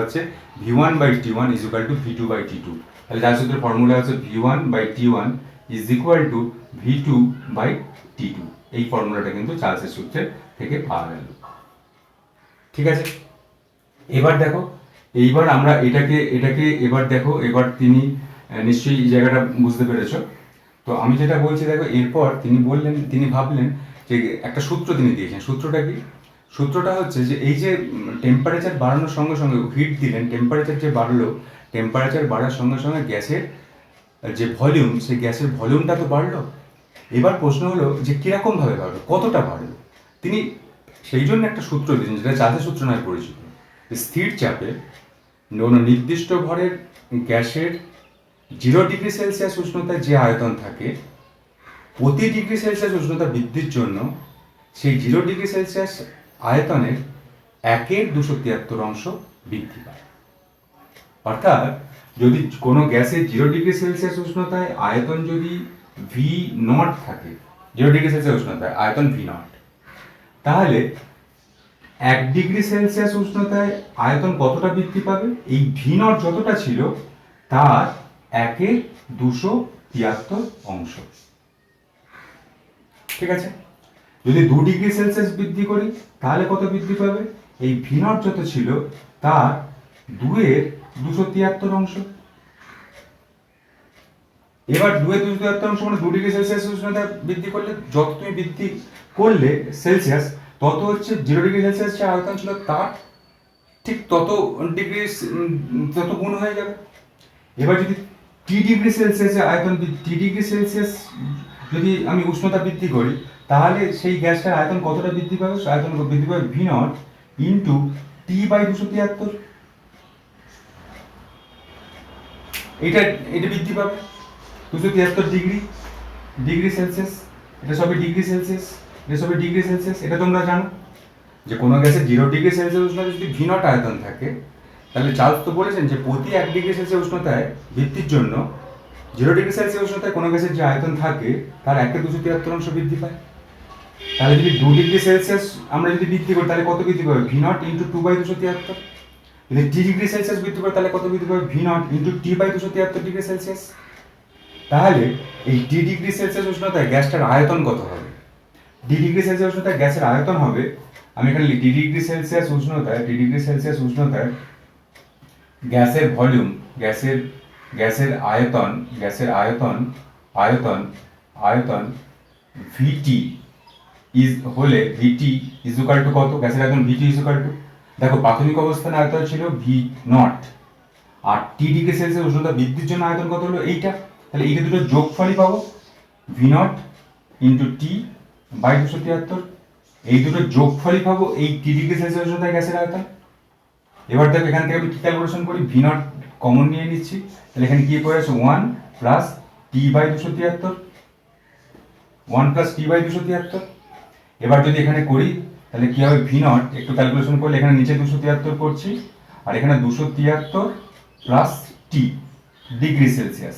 হচ্ছে ভি1/টি1 ইজ ইকুয়াল টু ভি2/টি2। তাহলে চার্লসের সূত্রের ফর্মুলা হচ্ছে ভি1/টি1 ইজ ইকুয়াল টু ভি2/টি2। এই ফর্মুলাটা কিন্তু চার্লসের সূত্রের থেকে পাওয়া গেল। ঠিক আছে, এবার দেখো, এইবার আমরা এটাকে এবার দেখো, এবার তিনি নিশ্চয়ই এই জায়গাটা বুঝতে পেরেছো। তো আমি যেটা বলছি দেখো, এরপর তিনি ভাবলেন যে একটা সূত্র তিনি দিয়েছেন। সূত্রটা কি? সূত্রটা হচ্ছে যে এই যে টেম্পারেচার বাড়ানোর সঙ্গে সঙ্গে হিট দিলেন, টেম্পারেচার যে বাড়লো, টেম্পারেচার বাড়ার সঙ্গে সঙ্গে গ্যাসের যে ভলিউম, সেই গ্যাসের ভলিউমটা তো বাড়লো। এবার প্রশ্ন হলো যে কিরকমভাবে বাড়লো, কতটা বাড়লো। তিনি সেই জন্য একটা সূত্র দিয়েছেন, যেটা চার্লসের সূত্র নামে পরিচিত। স্থির চাপে কোনো নির্দিষ্ট ভরের গ্যাসের 0°C উষ্ণতায় যে আয়তন থাকে, প্রতি ডিগ্রি সেলসিয়াস উষ্ণতা বৃদ্ধির জন্য সেই 0°C আয়তনের 1/273 বৃদ্ধি পায়। অর্থাৎ যদি কোনো গ্যাসের 0°C উষ্ণতায় আয়তন যদি V0 থাকে, 0°C উষ্ণতায় আয়তন V0, তাহলে 1°C উষ্ণতায় আয়তন কতটা বৃদ্ধি পাবে? এই V0 যতটা ছিল তার 1/273 অংশ। ঠিক আছে, যদি 2°C বৃদ্ধি করি তাহলে কত বৃদ্ধি পাবে? এই V0 যত ছিল তার 2/273 অংশ। এবার 2/273 অংশ মানে 2°C উষ্ণতা বৃদ্ধি করলে, যত তুমি বৃদ্ধি করলে সেলসিয়াস, তত হচ্ছে 0°C যে আয়তন ছিল তার ঠিক তত ডিগ্রি, তত গুণ হয়ে যাবে। এবার যদি T°C আয়তন, T°C যদি আমি উষ্ণতা বৃদ্ধি করি, তাহলে সেই গ্যাসটার আয়তন কতটা বৃদ্ধি পাবে? আয়তন বৃদ্ধি পাবে V0 ইন্টু T/273। এটা বৃদ্ধি পাবে 273 ডিগ্রি সেলসিয়াস। এটা সবই ডিগ্রি সেলসিয়াস, এটা তোমরা জানো যে কোনো গ্যাসের 0°C উষ্ণতায় যদি V0 আয়তন থাকে, তাহলে চার্লস তো বলেছেন যে প্রতি 1°C উষ্ণতায় বৃদ্ধির জন্য 0°C উষ্ণতায় কোনো গ্যাসের যে আয়তন থাকে তার 1/273 অংশ বৃদ্ধি পায়। তাহলে যদি 2°C আমরা যদি বৃদ্ধি করি তাহলে কত বৃদ্ধি পাবে? V0 into 2/273। যদি T°C বৃদ্ধি করে তাহলে কত বৃদ্ধি পাবে? V0 into T/273°C। তাহলে এই T°C উষ্ণতায় গ্যাসটার আয়তন কত হবে? D°C উষ্ণতায় গ্যাসের আয়তন হবে, আমি এখানে লিখি T°C উষ্ণতায় গ্যাসের ভলিউম, গ্যাসের আয়তন VT VT is equal two কত? গ্যাসের আয়তন VT ইজ ইকুয়াল টু, দেখো প্রাথমিক অবস্থানে আয়তন ছিল V0, আর T°C উষ্ণতা বৃদ্ধির জন্য আয়তন কত হলো? এইটা। তাহলে এইটা দুটো যোগফলই পাবো, V0 ইন্টু T/273। এই দুটো যোগফলই পাবো এই T°C উষ্ণতায় গ্যাসের আয়তন। এবার দেখো এখান থেকে আমি কি ক্যালকুলেশন করি? V0 কমন নিয়ে নিচ্ছি, তাহলে এখানে কি পড়ে আছে? 1 প্লাস T/273। এবার যদি এখানে করি তাহলে কি হবে? V0 একটু ক্যালকুলেশন করলে এখানে নিচে 273 করছি, আর এখানে 273 প্লাস T ডিগ্রি সেলসিয়াস,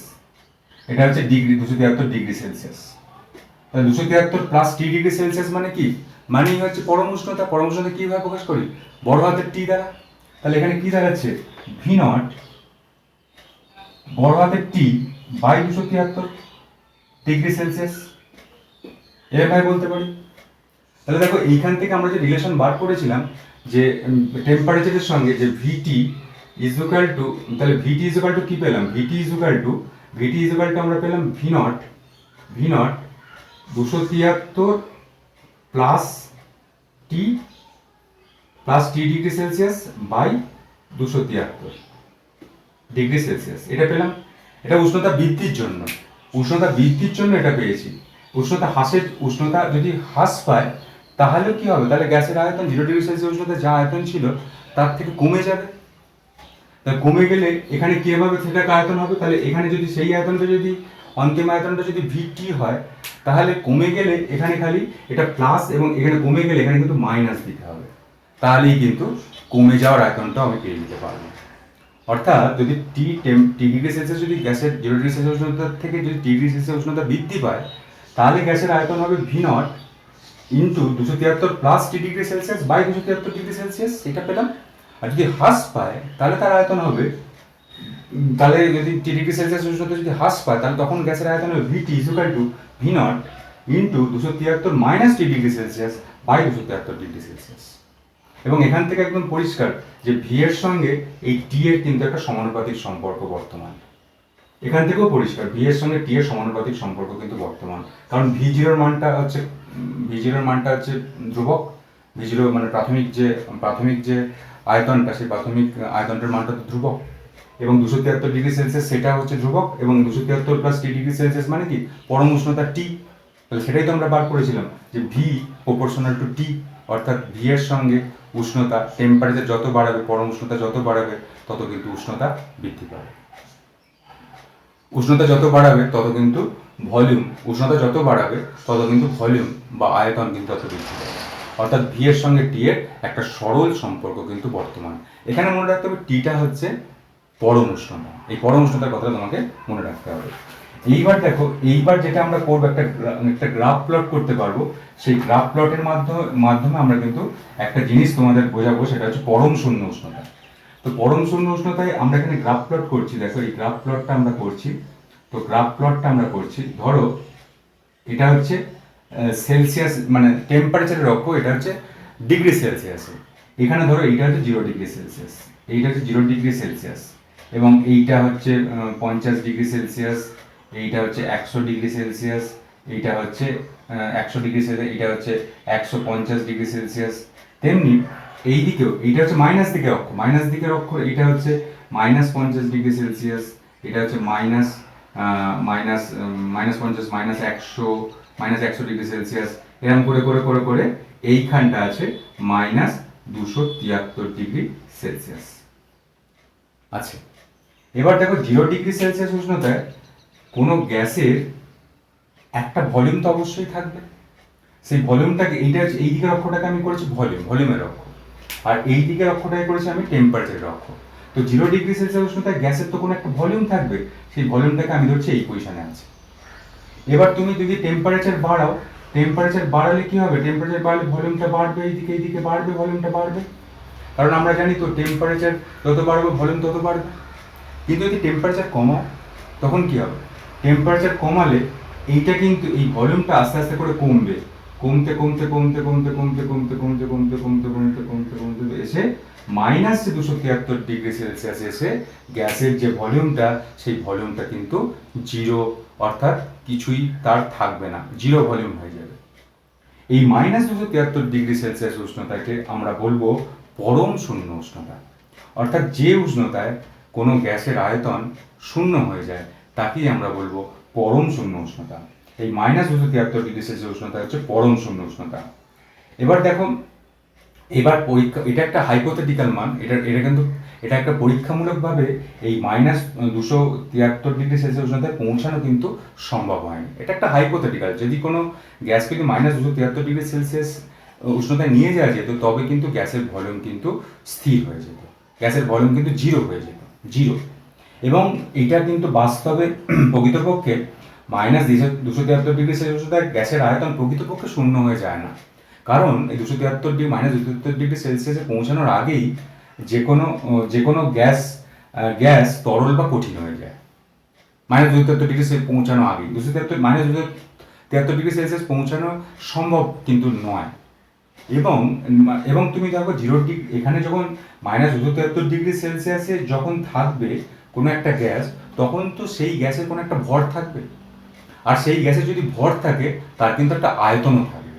এটা হচ্ছে 273°C। তাহলে 273 প্লাস T°C মানে কি? মানেই হচ্ছে পরম উষ্ণতা। পরম উষ্ণতা কিভাবে প্রকাশ করি? বড় হাতের T দ্বারা। তাহলে এখানে কি দাঁড়াচ্ছে? V0 বড় হাতের T/273°C, এভাবে বলতে পারি। তাহলে দেখো এইখান থেকে আমরা যে রিলেশন বার করেছিলাম, যে টেম্পারেচারের সঙ্গে যে ভিটি ইজ ইকুয়াল টু, তাহলে ভিটি ইজ ইকুয়াল টু কি পেলাম, ভিটি ইজ ইকুয়াল টু আমরা পেলাম v naught 273 plus T degree Celsius by 273 degree Celsius. এটা পেলাম, এটা উষ্ণতা বৃদ্ধির জন্য এটা পেয়েছি। উষ্ণতা যদি হ্রাস পায় তাহলে কি হবে, তাহলে গ্যাসের আয়তন 0 ডিগ্রি সেলসিয়াস উষ্ণতা যা আয়তন ছিল তার থেকে কমে যাবে। তা কমে গেলে এখানে কি হবে, সেটা আয়তন হবে। তাহলে এখানে যদি সেই আয়তনটা যদি অন্তিম আয়তনটা যদি ভিটি হয়, তাহলে কমে গেলে এখানে খালি এটা প্লাস এবং এখানে কমে গেলে এখানে কিন্তু মাইনাস দিতে হবে, তাহলেই কিন্তু কমে যাওয়ার আয়তনটা আমি পেয়ে নিতে পারবো। অর্থাৎ যদি টি ডিগ্রি সেলসিয়াস যদি গ্যাসের 0 ডিগ্রি সেলসিয়াস উষ্ণতা থেকে যদি টি ডিগ্রি সেলসিয়াস উষ্ণতা বৃদ্ধি পায়, তাহলে গ্যাসের আয়তন হবে ভি0 into 273 plus T degree Celsius by 273 degree Celsius, এটা পেলাম। আর যদি হ্রাস পায় তাহলে তার আয়তন হবে, তাহলে যদি টি ডিগ্রি সেলসিয়াস উষ্ণতা যদি হ্রাস পায় তাহলে তখন গ্যাসের আয়তন হবে ভিটি ইজ ইকুয়াল টু ভি0 into 273 minus T degree Celsius by 273 degree Celsius. এবং এখান থেকে একদম পরিষ্কার যে ভি এর সঙ্গে এই টি এর কিন্তু একটা সমানুপাতিক সম্পর্ক বর্তমান। এখান থেকেও পরিষ্কার ভি এর সঙ্গে টি এর সমানুপাতিক সম্পর্ক কিন্তু বর্তমান, কারণ ভি0 মানটা হচ্ছে ধ্রুবক। ভি0 মানে প্রাথমিক যে আয়তনটা, সেই প্রাথমিক আয়তনটার মানটা তো ধ্রুবক, এবং 273 ডিগ্রি সেলসিয়াস সেটা হচ্ছে ধ্রুবক, এবং 273 প্লাস টি ডিগ্রি সেলসিয়াস মানে কি পরম উষ্ণতা টি। তাহলে সেটাই তো আমরা বার করেছিলাম যে ভি প্রপোর্শনাল টু টি, অর্থাৎ ভি এর সঙ্গে উষ্ণতা টেম্পারেচার যত বাড়াবে, পরম উষ্ণতা যত বাড়াবে তত কিন্তু উষ্ণতা বৃদ্ধি পাবে। উষ্ণতা যত বাড়াবে তত কিন্তু ভলিউম বা আয়তন কিন্তু তত বৃদ্ধি পাবে। অর্থাৎ ভি এর সঙ্গে টি এর একটা সরল সম্পর্ক কিন্তু বর্তমান। এখানে মনে রাখতে হবে টিটা হচ্ছে পরম উষ্ণতা, এই পরম উষ্ণতার কথাটা তোমাকে মনে রাখতে হবে। এইবার যেটা আমরা করবো, একটা গ্রাফ প্লট করতে পারবো। সেই গ্রাফ প্লটের মাধ্যমে আমরা কিন্তু একটা জিনিস তোমাদের বোঝাবো, সেটা হচ্ছে পরম শূন্য উষ্ণতা। তো পরম শূন্য উষ্ণতায় আমরা এখানে গ্রাফ প্লট করছি। দেখো এই গ্রাফ প্লটটা আমরা করছি। ধরো এটা হচ্ছে সেলসিয়াস মানে টেম্পারেচারের অক্ষ, এটা হচ্ছে ডিগ্রি সেলসিয়াসে। এখানে ধরো এইটা হচ্ছে 0 ডিগ্রি সেলসিয়াস, এইটা হচ্ছে 0 ডিগ্রি সেলসিয়াস, এবং এইটা হচ্ছে 50 ডিগ্রি সেলসিয়াস, এইটা হচ্ছে 100 ডিগ্রি সেলসিয়াস, এইটা হচ্ছে 100 ডিগ্রি সেলসিয়াস, এইটা হচ্ছে 150 ডিগ্রি সেলসিয়াস। তেমনি এই দিকেও এইটা হচ্ছে মাইনাস দিকের অক্ষ, এইটা হচ্ছে -50 ডিগ্রি সেলসিয়াস, এটা হচ্ছে -50 -100 ডিগ্রি সেলসিয়াস। এরকম করে এইখানটা আছে -273 ডিগ্রি সেলসিয়াস আছে। এবার দেখো 0 ডিগ্রি সেলসিয়াস উষ্ণতায় কোনো গ্যাসের একটা ভলিউম তো অবশ্যই থাকবে। সেই ভলিউমটাকে এই দিকের অক্ষটাকে আমি করেছি ভলিউমের অক্ষ, আর এই দিকের অক্ষটাকে করেছি আমি টেম্পারেচারের অক্ষ। তো 0 ডিগ্রি সেলসিয়াস উষ্ণতায় গ্যাসের তো কোনো একটা ভলিউম থাকবে, সেই ভলিউমটাকে আমি ধরছি এই পজিশনে আছে। এবার তুমি যদি টেম্পারেচার বাড়ালে কি হবে, টেম্পারেচার বাড়লে ভলিউমটা বাড়বে, এইদিকে বাড়বে, ভলিউমটা বাড়বে। কারণ আমরা জানি তো টেম্পারেচার যত বাড়বে ভলিউম তত বাড়বে। কিন্তু যদি টেম্পারেচার কমাও তখন কি হবে, টেম্পারেচার কমালে এইটা কিন্তু এই ভলিউমটা আস্তে আস্তে করে কমতে এসে -273 ডিগ্রি সেলসিয়াস এসে গ্যাসের যে ভলিউমটা, সেই ভলিউমটা কিন্তু 0, অর্থাৎ কিছুই তার থাকবে না, 0 ভলিউম হয়ে যাবে। এই -273 ডিগ্রি সেলসিয়াস উষ্ণতাকে আমরা বলবো পরম শূন্য উষ্ণতা। অর্থাৎ যে উষ্ণতায় কোনো গ্যাসের আয়তন শূন্য হয়ে যায় তাকেই আমরা বলবো পরম শূন্য উষ্ণতা। এই -273 ডিগ্রি সেলসিয়াস উষ্ণতা হচ্ছে পরম শূন্য উষ্ণতা। এবার দেখো, এটা একটা হাইপোথেটিক্যাল মান, এটা একটা পরীক্ষামূলকভাবে এই -273 ডিগ্রি সেলসিয়াস উষ্ণতায় পৌঁছানো কিন্তু সম্ভব হয়নি। এটা একটা হাইপোথেটিক্যাল। যদি কোনো গ্যাসকে যদি -273 ডিগ্রি সেলসিয়াস উষ্ণতায় নিয়ে যাওয়া যেত, তবে কিন্তু গ্যাসের ভলিউম কিন্তু স্থির হয়ে যেত, গ্যাসের ভলিউম কিন্তু 0 হয়ে যেত, 0। এবং এটা কিন্তু বাস্তবে প্রকৃতপক্ষে -273 ডিগ্রি সেলসিয়াস উষ্ণতায় গ্যাসের আয়তন প্রকৃতপক্ষে শূন্য হয়ে যায় না। কারণ এই -273 ডিগ্রি সেলসিয়াসে পৌঁছানোর আগেই যে কোনো গ্যাস তরল বা কঠিন হয়ে যায়। -273 ডিগ্রি সেলসিয়াস পৌঁছানো আগেই -273 ডিগ্রি সেলসিয়াস পৌঁছানো সম্ভব কিন্তু নয়। এবং এবং তুমি দেখো 0 ডিগ্রি, এখানে যখন -273 ডিগ্রি সেলসিয়াসে যখন থাকবে কোনো একটা গ্যাস, তখন তো সেই গ্যাসের কোনো একটা ভর থাকবে, আর সেই গ্যাসে যদি ভর থাকে তার কিন্তু একটা আয়তনও থাকবে।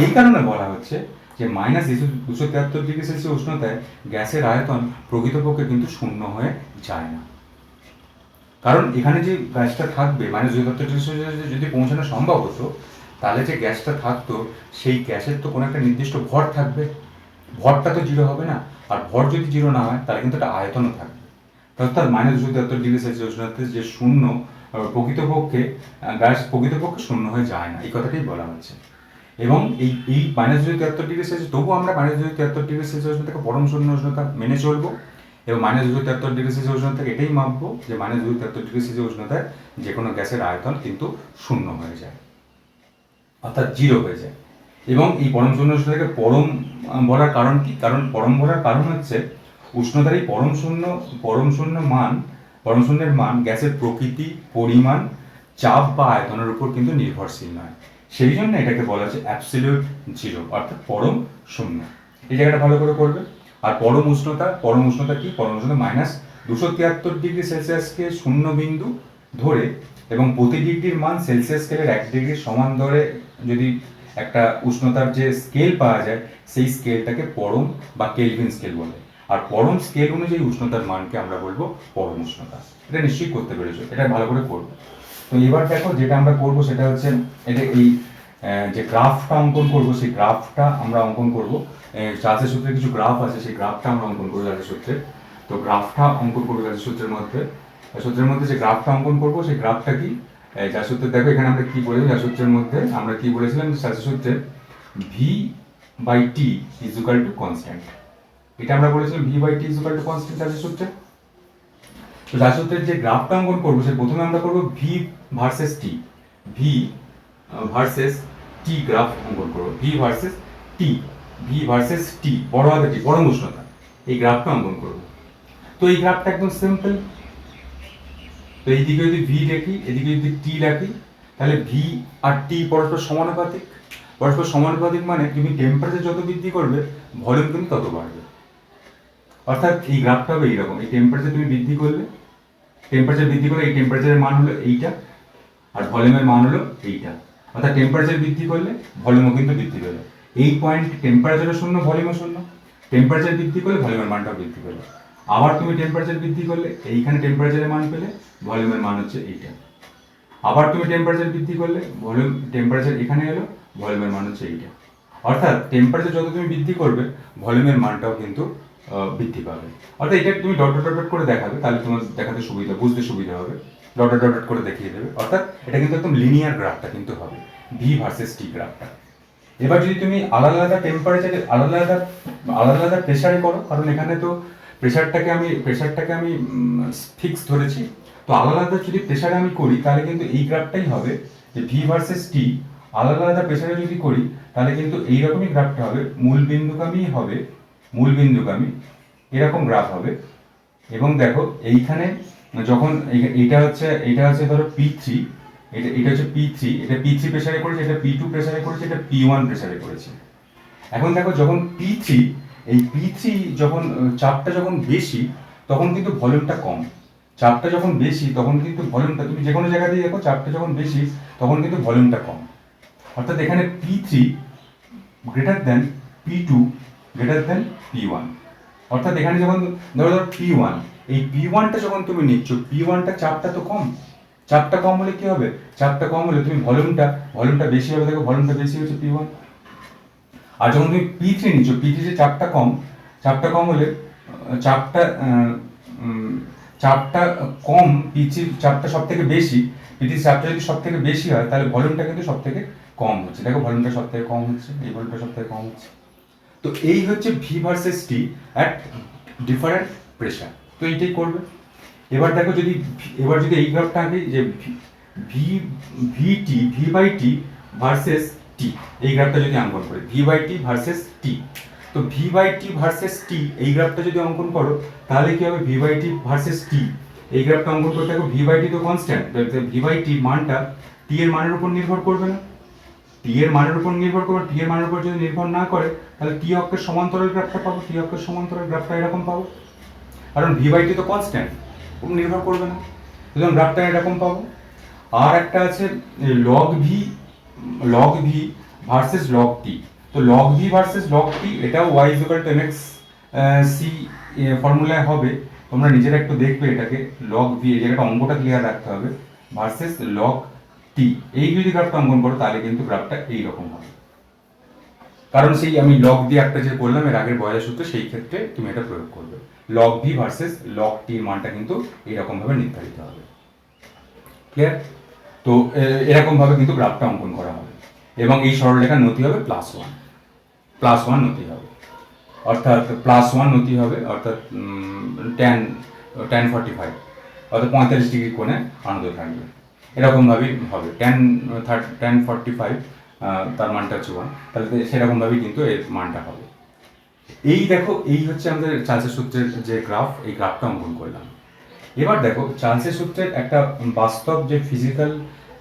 এই কারণে বলা হচ্ছে যে -273 ডিগ্রি সেলসিয়াস উষ্ণতায় গ্যাসের আয়তন প্রকৃতপক্ষে কিন্তু শূন্য হয়ে যায় না। কারণ এখানে যে গ্যাসটা থাকবে -273 ডিগ্রি সেলসিয়াসে যদি পৌঁছানো সম্ভব হতো, তাহলে যে গ্যাসটা থাকতো সেই গ্যাসের তো কোনো একটা নির্দিষ্ট ভর থাকবে, ভরটা তো জিরো হবে না, আর ভর যদি জিরো না হয় তাহলে কিন্তু একটা আয়তনও থাকবে। অর্থাৎ -273 ডিগ্রি সেলসিয়াস উষ্ণতাতে যে শূন্য, প্রকৃতপক্ষে গ্যাস প্রকৃতপক্ষে শূন্য হয়ে যায় না, এই কথাটাই বলা হচ্ছে। এবং এই -273 ডিগ্রি সেলসিয়াস, তবুও আমরা -273 ডিগ্রি সেলসিয়াস উষ্ণতাকে পরম শূন্য উষ্ণতা মেনে চলবো, এবং -273 ডিগ্রি সেলসিয়াস উষ্ণতা থেকে এটাই মাপবো যে -273 ডিগ্রি সেলসিয়াস উষ্ণতায় যে কোনো গ্যাসের আয়তন কিন্তু শূন্য হয়ে যায়, অর্থাৎ জিরো হয়ে যায়। এবং এই পরম শূন্য উষ্ণতাকে পরম বলার কারণ কি? কারণ পরম বলার কারণ হচ্ছে উষ্ণতার এই পরম শূন্যের মান গ্যাসের প্রকৃতি, পরিমাণ, চাপ বা আয়তনের উপর কিন্তু নির্ভরশীল নয়। সেই জন্য এটাকে বলা হচ্ছে অ্যাবসলিউট জিরো, অর্থাৎ পরম শূন্য। এই জায়গাটা ভালো করে করবে। আর পরম উষ্ণতা কি? পরম উষ্ণতা -273 ডিগ্রি সেলসিয়াসকে শূন্য বিন্দু ধরে এবং প্রতি ডিগ্রির মান সেলসিয়াস স্কেলের 1 ডিগ্রির সমান ধরে যদি একটা উষ্ণতার যে স্কেল পাওয়া যায়, সেই স্কেলটাকে পরম বা কেলভিন স্কেল বলে। আর পরম স্কেল অনুযায়ী উষ্ণতার মানকে আমরা বলবো পরম উষ্ণতা। এটা নিশ্চয়ই করতে পেরেছো, এটা ভালো করে করবে। তো এবার দেখো যেটা আমরা করবো সেটা হচ্ছে, এটা এই যে গ্রাফটা অঙ্কন করবো, সেই গ্রাফটা আমরা অঙ্কন করবো। চার্লসের সূত্রে কিছু গ্রাফ আছে, সেই গ্রাফটা আমরা অঙ্কন করবো চার্লসের সূত্রে। তো গ্রাফটা অঙ্কন করবো চার্লসের সূত্রের মধ্যে যে গ্রাফটা অঙ্কন করবো, সেই গ্রাফটা কি? যার সূত্রে দেখো এখানে আমরা কি বলেছি, যার সূত্রের মধ্যে আমরা কি বলেছিলাম, চার্লসের সূত্রে v/t = কনস্ট্যান্ট। এটা আমরা বলেছিলাম v/t = কনস্ট্যান্ট চার্লসের সূত্রে। তো যার সূত্রের যে গ্রাফটা অঙ্কন করবো, সে প্রথমে আমরা করবো v ভার্সেস t গ্রাফ অঙ্কন করবো। v ভার্সেস t, বড় হাতে টি, পরম উষ্ণতা, এই গ্রাফটা অঙ্কন করবো। তো এই গ্রাফটা একদম সিম্পল। তো এইদিকে যদি v রাখি, এদিকে যদি t রাখি, তাহলে v আর t পরস্পর সমানুপাতিক মানে তুমি টেম্পারেচার যত বৃদ্ধি করবে, ভলিউম কিন্তু তত বাড়বে। অর্থাৎ এই গ্রাফটা হবে এইরকম। এই টেম্পারেচার তুমি বৃদ্ধি করলে এই টেম্পারেচারের মান হলো এইটা, আর ভলিউমের মান হলো এইটা। অর্থাৎ টেম্পারেচার বৃদ্ধি করলে ভলিউমও কিন্তু বৃদ্ধি পেল। এই পয়েন্ট টেম্পারেচারও শূন্য, ভলিউমও শূন্য। টেম্পারেচার বৃদ্ধি করলে ভলিউমের মানটাও বৃদ্ধি পেল। আবার তুমি টেম্পারেচার বৃদ্ধি করলে এইখানে টেম্পারেচারের মান পেলে, ভলিউমের মান হচ্ছে এইটা। আবার তুমি টেম্পারেচার বৃদ্ধি করলে টেম্পারেচার এখানে এলো, ভলিউমের মান হচ্ছে এইটা। অর্থাৎ টেম্পারেচার যত তুমি বৃদ্ধি করবে, ভলিউমের মানটাও কিন্তু বৃদ্ধি পাবে। অর্থাৎ এটা তুমি ডট ডট ডট করে দেখাবে, তাহলে তোমার দেখাতে সুবিধা, বুঝতে সুবিধা হবে। ডট ডট ডট করে দেখিয়ে দেবে। অর্থাৎ এটা কিন্তু একদম লিনিয়ার গ্রাফটা কিন্তু হবে, v ভার্সেস t গ্রাফটা। এবার যদি তুমি আলাদা আলাদা টেম্পারেচারে আলাদা আলাদা প্রেসারে করো, কারণ এখানে তো প্রেসারটাকে আমি ফিক্স ধরেছি। তো আলাদা আলাদা যদি প্রেসারে আমি করি, তাহলে কিন্তু এই গ্রাফটাই হবে যে v ভার্সেস t। আলাদা আলাদা প্রেসারে যদি করি, তাহলে কিন্তু এইরকমই গ্রাফটা হবে, মূল বিন্দুগামী এরকম গ্রাফ হবে। এবং দেখো এইখানে যখন এটা হচ্ছে ধরো P3, এটা হচ্ছে P3, এটা P3 প্রেসারে করেছে, এটা P2 প্রেসারে করেছে, এটা P1 প্রেসারে করেছে। এখন দেখো যখন P3 যখন চাপটা যখন বেশি, তখন কিন্তু ভলিউমটা কম। চাপটা যখন বেশি, তখন কিন্তু ভলিউমটা, তুমি যে কোনো জায়গাতেই দেখো, চাপটা যখন বেশি তখন কিন্তু ভলিউমটা কম। অর্থাৎ এখানে P3 greater than P2 greater than P1। অর্থাৎ এখানে যখন ধরো P1, এই P1টা যখন তুমি নিচ্ছ, P1টা চাপটা তো কম। চাপটা কম হলে কি হবে? চাপটা কম হলে তুমি ভলিউমটা বেশি হবে। দেখো ভলিউমটা বেশি হচ্ছে P1। আর যখন তুমি P3 নিচ্ছ, P3 যে চাপটা কম হলে চাপটা কম, P3 চাপটা সব থেকে বেশি, P3 চাপটা যদি সব থেকে বেশি হয়, তাহলে ভলিউমটা কিন্তু সব থেকে কম হচ্ছে। দেখো ভলিউমটা সব থেকে কম হচ্ছে, এই ভলিউমটা সব থেকে কম হচ্ছে। তো এই হচ্ছে v versus t at different pressure. তো এইটাই করবে। এবার দেখো যদি এই গ্রাফটা আঁকি, যে v/t ভার্সেস t, এই গ্রাফটা যদি অঙ্কন করি, v/t ভার্সেস t। তো v/t ভার্সেস t এই গ্রাফটা যদি অঙ্কন করো, তাহলে কি হবে? v/t ভার্সেস t এই গ্রাফটা অঙ্কন করতে, দেখো v/t তো কনস্ট্যান্ট, v/t মানটা t এর মানের উপর নির্ভর করবে না। t টি এর মানের উপর নির্ভর করবে, টি এর মানের উপর যদি নির্ভর না করে তাহলে টি অক্ষের সমান্তরাল গ্রাফটা পাবো, টি অক্ষের সমান্তরাল গ্রাফটা এরকম পাবো, কারণ ভি বাই টি তো কনস্ট্যান্ট, নির্ভর করবে না, সুতরাং গ্রাফটা এরকম পাবো। আর একটা আছে log V versus log T. তো log V versus log T এটাও Y is equal to M X C ফর্মুলায় হবে, তোমরা নিজেরা একটু দেখবে এটাকে। লগ ভি, এই জায়গাটা অঙ্কটা ক্লিয়ার রাখতে হবে, ভার্সেস লগ টি, এই যদি গ্রাফটা অঙ্কন করো তাহলে কিন্তু গ্রাফটা এইরকম হবে, কারণ সেই আমি লগ দিয়ে একটা যে বললাম এর আগের বয়লের সূত্রে, সেই ক্ষেত্রে তুমি এটা প্রয়োগ করবে। লগ ভি ভার্সেস লগ টির মানটা কিন্তু এরকম ভাবে নির্ধারিত হবে। ক্লিয়ার? তো এরকম ভাবে কিন্তু গ্রাফটা অঙ্কন করা হবে, এবং এই সরলরেখার নতি হবে +1 নতি হবে, অর্থাৎ +1 নতি হবে, অর্থাৎ tan 45, অর্থাৎ 45 ডিগ্রি কোণে আনত থাকবে, এরকম ভাবেই হবে। tan 45 তার মানটা হচ্ছে 1, তাহলে সেরকম ভাবেই কিন্তু এর মানটা হবে। এই দেখো, এই হচ্ছে আমাদের চার্লসের সূত্রের যে গ্রাফ, এই গ্রাফটা অঙ্কন করলাম। এবার দেখো চার্লসের সূত্রের একটা বাস্তব যে ফিজিক্যাল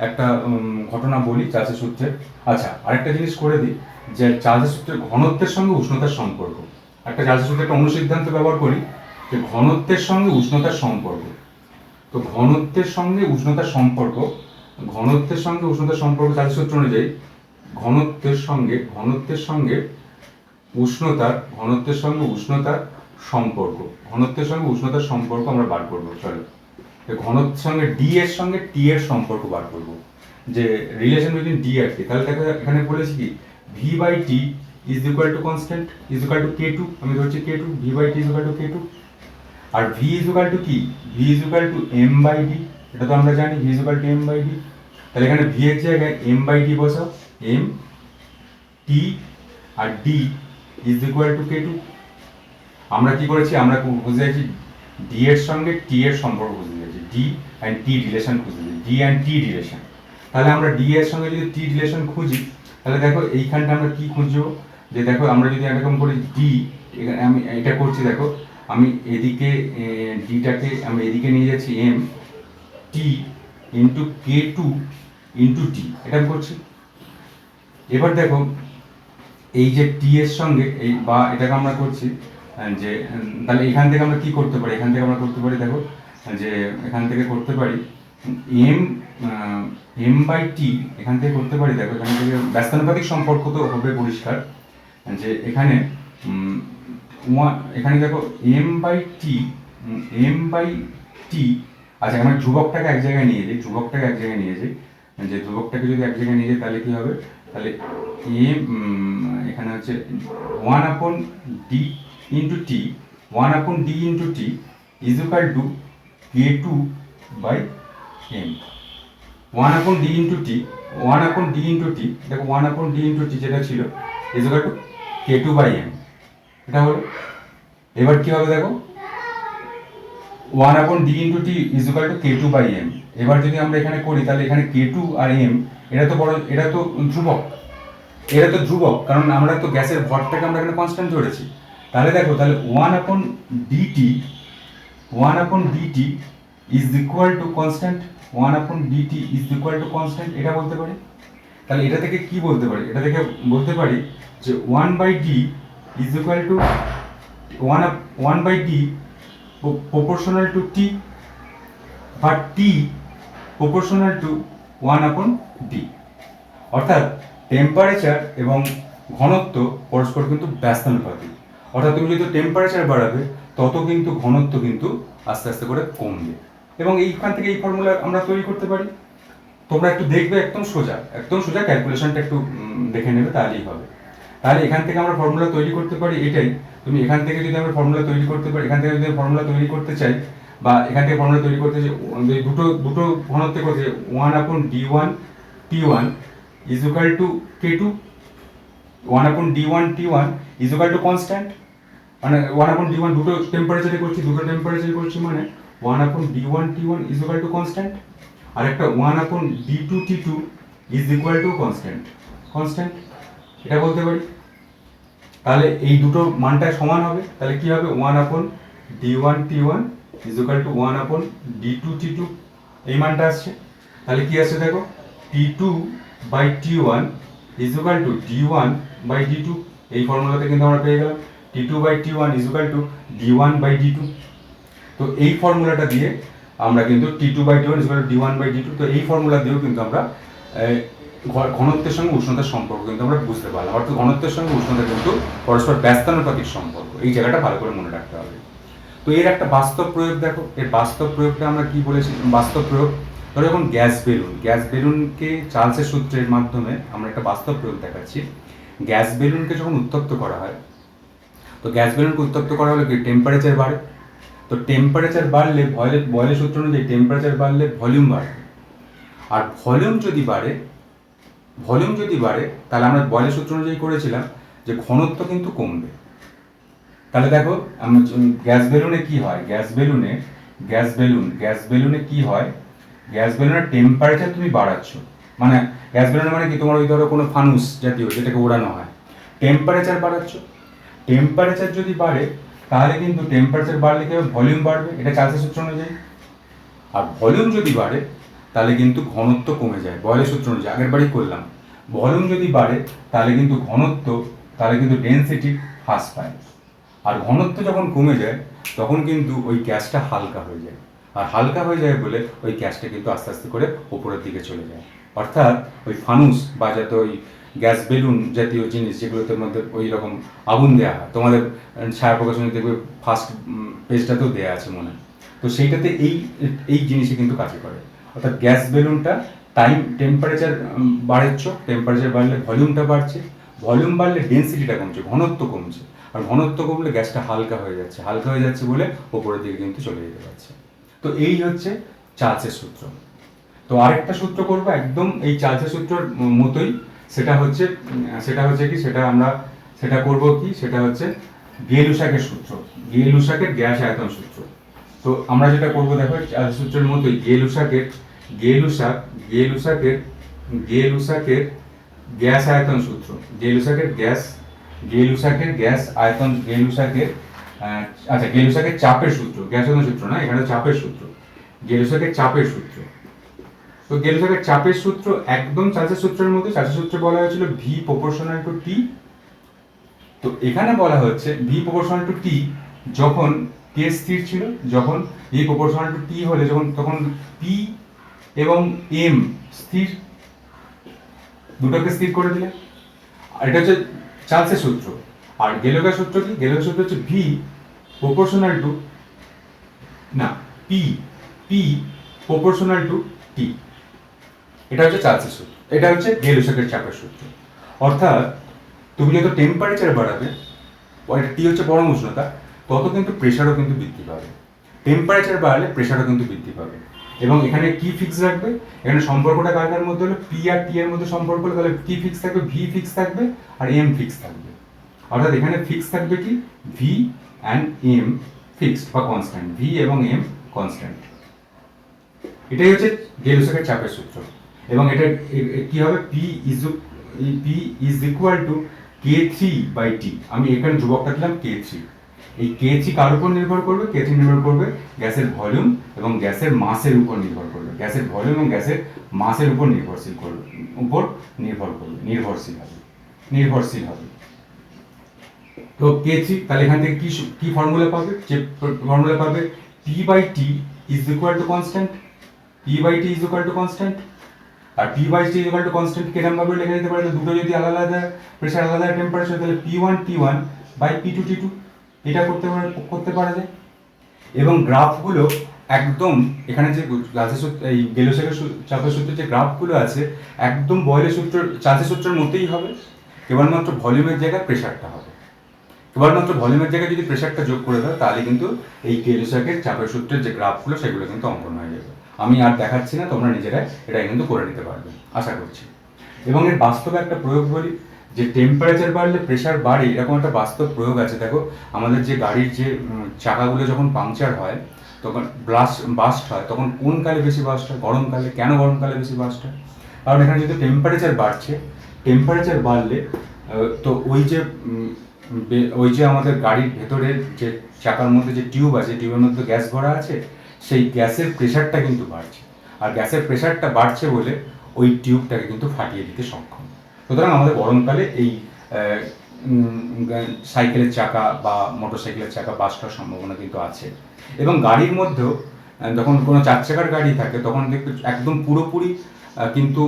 একটা ঘটনা বলি চার্লসের সূত্রের। আচ্ছা, আরেকটা জিনিস করে দিই, যে চার্লসের সূত্রের ঘনত্বের সঙ্গে উষ্ণতার সম্পর্ক, একটা চার্লসের সূত্রে একটা অনুসিদ্ধান্ত ব্যবহার করি যে ঘনত্বের সঙ্গে উষ্ণতার সম্পর্ক। তো ঘনত্বের সঙ্গে উষ্ণতার সম্পর্ক চার্লসের সূত্র অনুযায়ী ঘনত্বের সঙ্গে উষ্ণতার সম্পর্ক আমরা বার করবো। চলো, ঘনত্বের সঙ্গে ডি এর সঙ্গে টি এর সম্পর্ক বার করবো, যে রিলেশন বিটুইন ডি আর টি। তাহলে দেখো এখানে বলেছি কি, V by T is equal to constant, is equal to K two, আমি ধরছি K two, V by T is equal to K two. আর ভি ইজ ইকুয়াল টু কি, V is equal to M by D, এটা তো আমরা জানি V is equal to M by D. তাহলে এখানে ভি এর জায়গায় এম বাই ডি বসাও, এম টি আর d is equal to K two. আমরা কি করেছি, আমরা বুঝে যাচ্ছি ডি এর সঙ্গে টি এর সম্পর্ক বুঝে যাচ্ছি, ডি অ্যান্ড টি রিলেশন খুঁজে যাচ্ছি, ডি অ্যান্ড টি রিলেশন। তাহলে আমরা ডি এর সঙ্গে যদি টি রিলেশন খুঁজি, তাহলে দেখো এইখানটা আমরা কি খুঁজবো, যে দেখো আমরা যদি এরকম করি ডি, এখানে আমি এটা করছি, দেখো আমি এদিকে ডিটাকে আমি এদিকে নিয়ে যাচ্ছি M T into k two into T, এটা আমি করছি। এবার দেখো এই যে টি এর সঙ্গে এই বা এটাকে আমরা করছি যে, তাহলে এখান থেকে আমরা কি করতে পারি, দেখো যে এখান থেকে করতে পারি এম বাই টি, এখান থেকে করতে পারি, দেখো এখান থেকে ব্যস্তানুপাতিক সম্পর্ক তো হবে পরিষ্কার, যে এখানে এখানে দেখো এম বাই টি। আচ্ছা, আমরা ধ্রুবকটাকে এক জায়গায় নিয়ে যাই, যে ধ্রুবকটাকে যদি এক জায়গায় নিয়ে যাই তাহলে কি হবে, তাহলে এখানে হচ্ছে 1/d into T, 1/d into T is equal to k2 by m। 1/d into T, দেখো 1/d ইন্টু টি যেটা ছিল is equal to k2 by m, এটা হলো। এবার কি হবে দেখো, 1/d into T is equal to k2 by m। এবার যদি আমরা এখানে করি তাহলে এখানে k2 আর m এটা তো ধ্রুবক, কারণ আমরা তো গ্যাসের ভরটাকে আমরা এখানে কনস্ট্যান্ট ধরেছি। তাহলে দেখো, তাহলে 1/dt is equal to constant, 1/dt is equal to constant, এটা বলতে পারি। তাহলে এটা থেকে কি বলতে পারি, বলতে পারি যে 1/d is equal two 1/d proportional to t, বা t proportional to 1/d। অর্থাৎ টেম্পারেচার এবং ঘনত্ব পরস্পর কিন্তু ব্যস্তানুপাতিক, অর্থাৎ তুমি যত টেম্পারেচার বাড়াবে তত কিন্তু ঘনত্ব কিন্তু আস্তে আস্তে করে কমবে, এবং এইখান থেকে এই ফর্মুলা আমরা তৈরি করতে পারি। তোমরা একটু দেখবে, একদম সোজা ক্যালকুলেশনটা একটু দেখে নেবে, তাহলেই হবে। তাহলে এখান থেকে আমরা ফর্মুলা তৈরি করতে পারি, এটাই তুমি এখান থেকে যদি আমরা ফর্মুলা তৈরি করতে পারি, এখান থেকে যদি ফর্মুলা তৈরি করতে চাই, বা এখান থেকে ফর্মুলা তৈরি করতে চাই, দুটো ঘনত্ব করতে 1/d1 t1 is equal to k2, 1/d1 t1 is equal to constant, মানে 1/d1 দুটো টেম্পারেচারে করছি মানে 1/d1 t1 is equal to constant, আর একটা 1/d2 t2 is equal to constant, এটা বলতে পারি। তাহলে এই দুটো মানটা সমান হবে, তাহলে কি হবে, 1/d1 t1 is equal to 1/d2 t2, এই মানটা আসছে। তাহলে কি আসছে দেখো, t2 by t1 is equal to d1 by d2। এই ফর্মুলাতে কিন্তু আমরা পেয়ে গেলাম t2 বাই t1 is equal to d1 by d2। তো এই ফর্মুলাটা দিয়ে আমরা কিন্তু t2 বাই t1 is equal to d1 by d2, তো এই ফর্মুলা দিয়েও কিন্তু আমরা ঘনত্বের সঙ্গে উষ্ণতার সম্পর্ক কিন্তু আমরা বুঝতে পারলাম। অর্থাৎ ঘনত্বের সঙ্গে উষ্ণতা কিন্তু পরস্পর ব্যস্তানুপাতিক সম্পর্ক, এই জায়গাটা ভালো করে মনে রাখতে হবে। তো এর একটা বাস্তব প্রয়োগ দেখো, এর বাস্তব প্রয়োগটা আমরা কি বলেছি, বাস্তব প্রয়োগ ধরো এখন গ্যাস বেলুনকে চার্লসের সূত্রের মাধ্যমে আমরা একটা বাস্তব প্রয়োগ দেখাচ্ছি। গ্যাস বেলুনকে যখন উত্তপ্ত করা হয়, তো গ্যাস বেলুনকে উত্তপ্ত করা হলে কি টেম্পারেচার বাড়ে, তো টেম্পারেচার বাড়লে বয়লের সূত্র অনুযায়ী টেম্পারেচার বাড়লে ভলিউম বাড়ে, আর ভলিউম যদি বাড়ে তাহলে আমরা বয়লের সূত্র অনুযায়ী করেছিলাম যে ঘনত্ব কিন্তু কমবে। তাহলে দেখো গ্যাস বেলুনে কি হয়, গ্যাস বেলুনে কি হয়, গ্যাস বেলুনের টেম্পারেচার তুমি বাড়াচ্ছ, মানে গ্যাস বেলুন মানে কি, তোমার ওই ধরো কোনো ফানুস জাতীয় যেটাকে ওড়ানো হয়, টেম্পারেচার বাড়াচ্ছ। টেম্পারেচার যদি বাড়ে তাহলে কিন্তু টেম্পারেচার বাড়লে কি হবে, ভলিউম বাড়বে, এটা চার্লসের সূত্র অনুযায়ী। আর ভলিউম যদি বাড়ে তাহলে কিন্তু ঘনত্ব কমে যায় বয়লের সূত্র অনুযায়ী, আগের বারই করলাম। ভলিউম যদি বাড়ে তাহলে কিন্তু ডেনসিটি হ্রাস পায়, আর ঘনত্ব যখন কমে যায় তখন কিন্তু ওই গ্যাসটা হালকা হয়ে যায়, আর হালকা হয়ে যায় বলে ওই গ্যাসটা কিন্তু আস্তে আস্তে করে ওপরের দিকে চলে যায়। অর্থাৎ ওই ফানুস বা যাতে ওই গ্যাস বেলুন জাতীয় জিনিস যেগুলোতে মধ্যে ওই রকম আগুন দেওয়া হয়, তোমাদের ছায়া প্রকাশনী দেখবে ফার্স্ট পেজটাতেও দেওয়া আছে মনে হয়, তো সেইটাতে এই জিনিসই কিন্তু কাজে করে। অর্থাৎ গ্যাস বেলুনটা টেম্পারেচার বাড়াচ্ছ, টেম্পারেচার বাড়লে ভলিউমটা বাড়ছে, ভলিউম বাড়লে ডেন্সিটিটা কমছে, ঘনত্ব কমছে, আর ঘনত্ব কমলে গ্যাসটা হালকা হয়ে যাচ্ছে বলে ওপরের দিকে কিন্তু চলে যেতে পারছে। তো এই হচ্ছে চার্লসের সূত্র। তো আরেকটা সূত্র করবো একদম এই চার্লসের সূত্রের মতোই, সেটা হচ্ছে গিয়ে-লুসাকের সূত্র, গিয়ে-লুসাকের গ্যাস আয়তন সূত্র। তো আমরা যেটা করবো দেখো চার্লসের সূত্রের মতোই গিয়ে-লুসাকের গ্যাস আয়তন সূত্র, গিয়ে-লুসাকের চাপের সূত্র, গ্যাস আয়তন সূত্র না, এখানে চাপের সূত্র, গিয়ে-লুসাকের চাপের সূত্র। তো গিয়ে-লুসাকের চাপের সূত্র একদম চার্লসের সূত্রের মধ্যে, চার্লসের সূত্রে বলা হয়েছিল ভি প্রপোর্শনাল টু টি। তো এখানে বলা হচ্ছে ভি প্রপোর্শনাল টু টি যখন কে স্থির ছিল, যখন ভি প্রপোর্শনাল টু টি হলে তখন পি এবং এম স্থির, দুটোকে স্থির করে দিলে। আর এটা হচ্ছে চার্লসের সূত্র। আর গেলোকের সূত্র কি, গেলোকের সূত্র হচ্ছে V proportional to P proportional to T. এটা হচ্ছে চার্লসের সূত্র, এটা হচ্ছে গিয়ে-লুসাকের চাপের সূত্র। অর্থাৎ তুমি যত টেম্পারেচার বাড়াবে, টি হচ্ছে পরম উষ্ণতা, তত কিন্তু প্রেশারও কিন্তু বৃদ্ধি পাবে। টেম্পারেচার বাড়লে প্রেশারও কিন্তু বৃদ্ধি পাবে। এবং এখানে কি ফিক্স রাখবে, এখানে সম্পর্কটা কার মধ্যে হলো, পি আর টি এর মধ্যে সম্পর্ক হলো, তাহলে কি ফিক্স থাকবে, ভি ফিক্স থাকবে আর এম ফিক্স থাকবে। অর্থাৎ এখানে ফিক্স থাকবে কি, ভি অ্যান্ড এম ফিক্সড বা কনস্ট্যান্ট, ভি এবং এম কনস্ট্যান্ট। এটাই হচ্ছে গিয়ে-লুসাকের চাপের সূত্র। এবং এটা কি হবে, P is equal to K3 by T. আমি এখানে ধ্রুবকটা দিলাম K3। এই K3 কার উপর নির্ভর করবে, K3 নির্ভর করবে গ্যাসের ভলিউম এবং গ্যাসের মাসের উপর নির্ভর করবে, গ্যাসের ভলিউম এবং গ্যাসের মাসের উপর নির্ভরশীল হবে। তো K3 তাহলে এখান থেকে কি ফর্মুলা পাবে, যে ফর্মুলা পাবে P by T is equal to constant, আর P by t equal to constant কিরকম ভাবে লেখা যেতে পারে, দুটো যদি আলাদা আলাদা প্রেসার, আলাদা টেম্পারেচার, তাহলে P1 T1 by P2 T2, এটা করতে পারা যায়। এবং গ্রাফগুলো একদম এখানে যে এই গিয়ে-লুসাকের চাপের সূত্রের যে গ্রাফগুলো আছে একদম চার্লসের সূত্রের মতোই হবে, কেবলমাত্র ভলিউমের জায়গায় প্রেসারটা হবে। কেবলমাত্র ভলিউমের জায়গায় যদি প্রেসারটা যোগ করে দাও তাহলে কিন্তু এই গিয়ে-লুসাকের চাপের সূত্রের যে গ্রাফগুলো সেগুলো কিন্তু অঙ্কন হয়ে যাবে। আমি আর দেখাচ্ছি না, তোমরা নিজেরাই এটা কিন্তু করে নিতে পারবে আশা করছি। এবং এর বাস্তবে একটা প্রয়োগ বলি, যে টেম্পারেচার বাড়লে প্রেসার বাড়ে, এরকম একটা বাস্তব প্রয়োগ আছে। দেখো আমাদের যে গাড়ির যে চাকাগুলো যখন পাংচার হয়, তখন বাস্ট হয়, তখন কোন কালে বেশি বাস্ট হয়, গরমকালে। কেন গরমকালে বেশি বাস্ট হয়, কারণ এখানে যদি টেম্পারেচার বাড়লে তো ওই যে আমাদের গাড়ির ভেতরের যে চাকার মধ্যে যে টিউব আছে, টিউবের মধ্যে গ্যাস ভরা আছে, সেই গ্যাসের প্রেশারটা কিন্তু বাড়ছে, আর গ্যাসের প্রেশারটা বাড়ছে বলে ওই টিউবটাকে কিন্তু ফাটিয়ে দিতে সক্ষম। সুতরাং আমাদের গরমকালে এই সাইকেলের চাকা বা মোটর সাইকেলের চাকা বাস্ট হওয়ার সম্ভাবনা কিন্তু আছে। এবং গাড়ির মধ্যেও যখন কোনো 4 চাকার গাড়ি থাকে তখন দেখবে একদম পুরোপুরি কিন্তু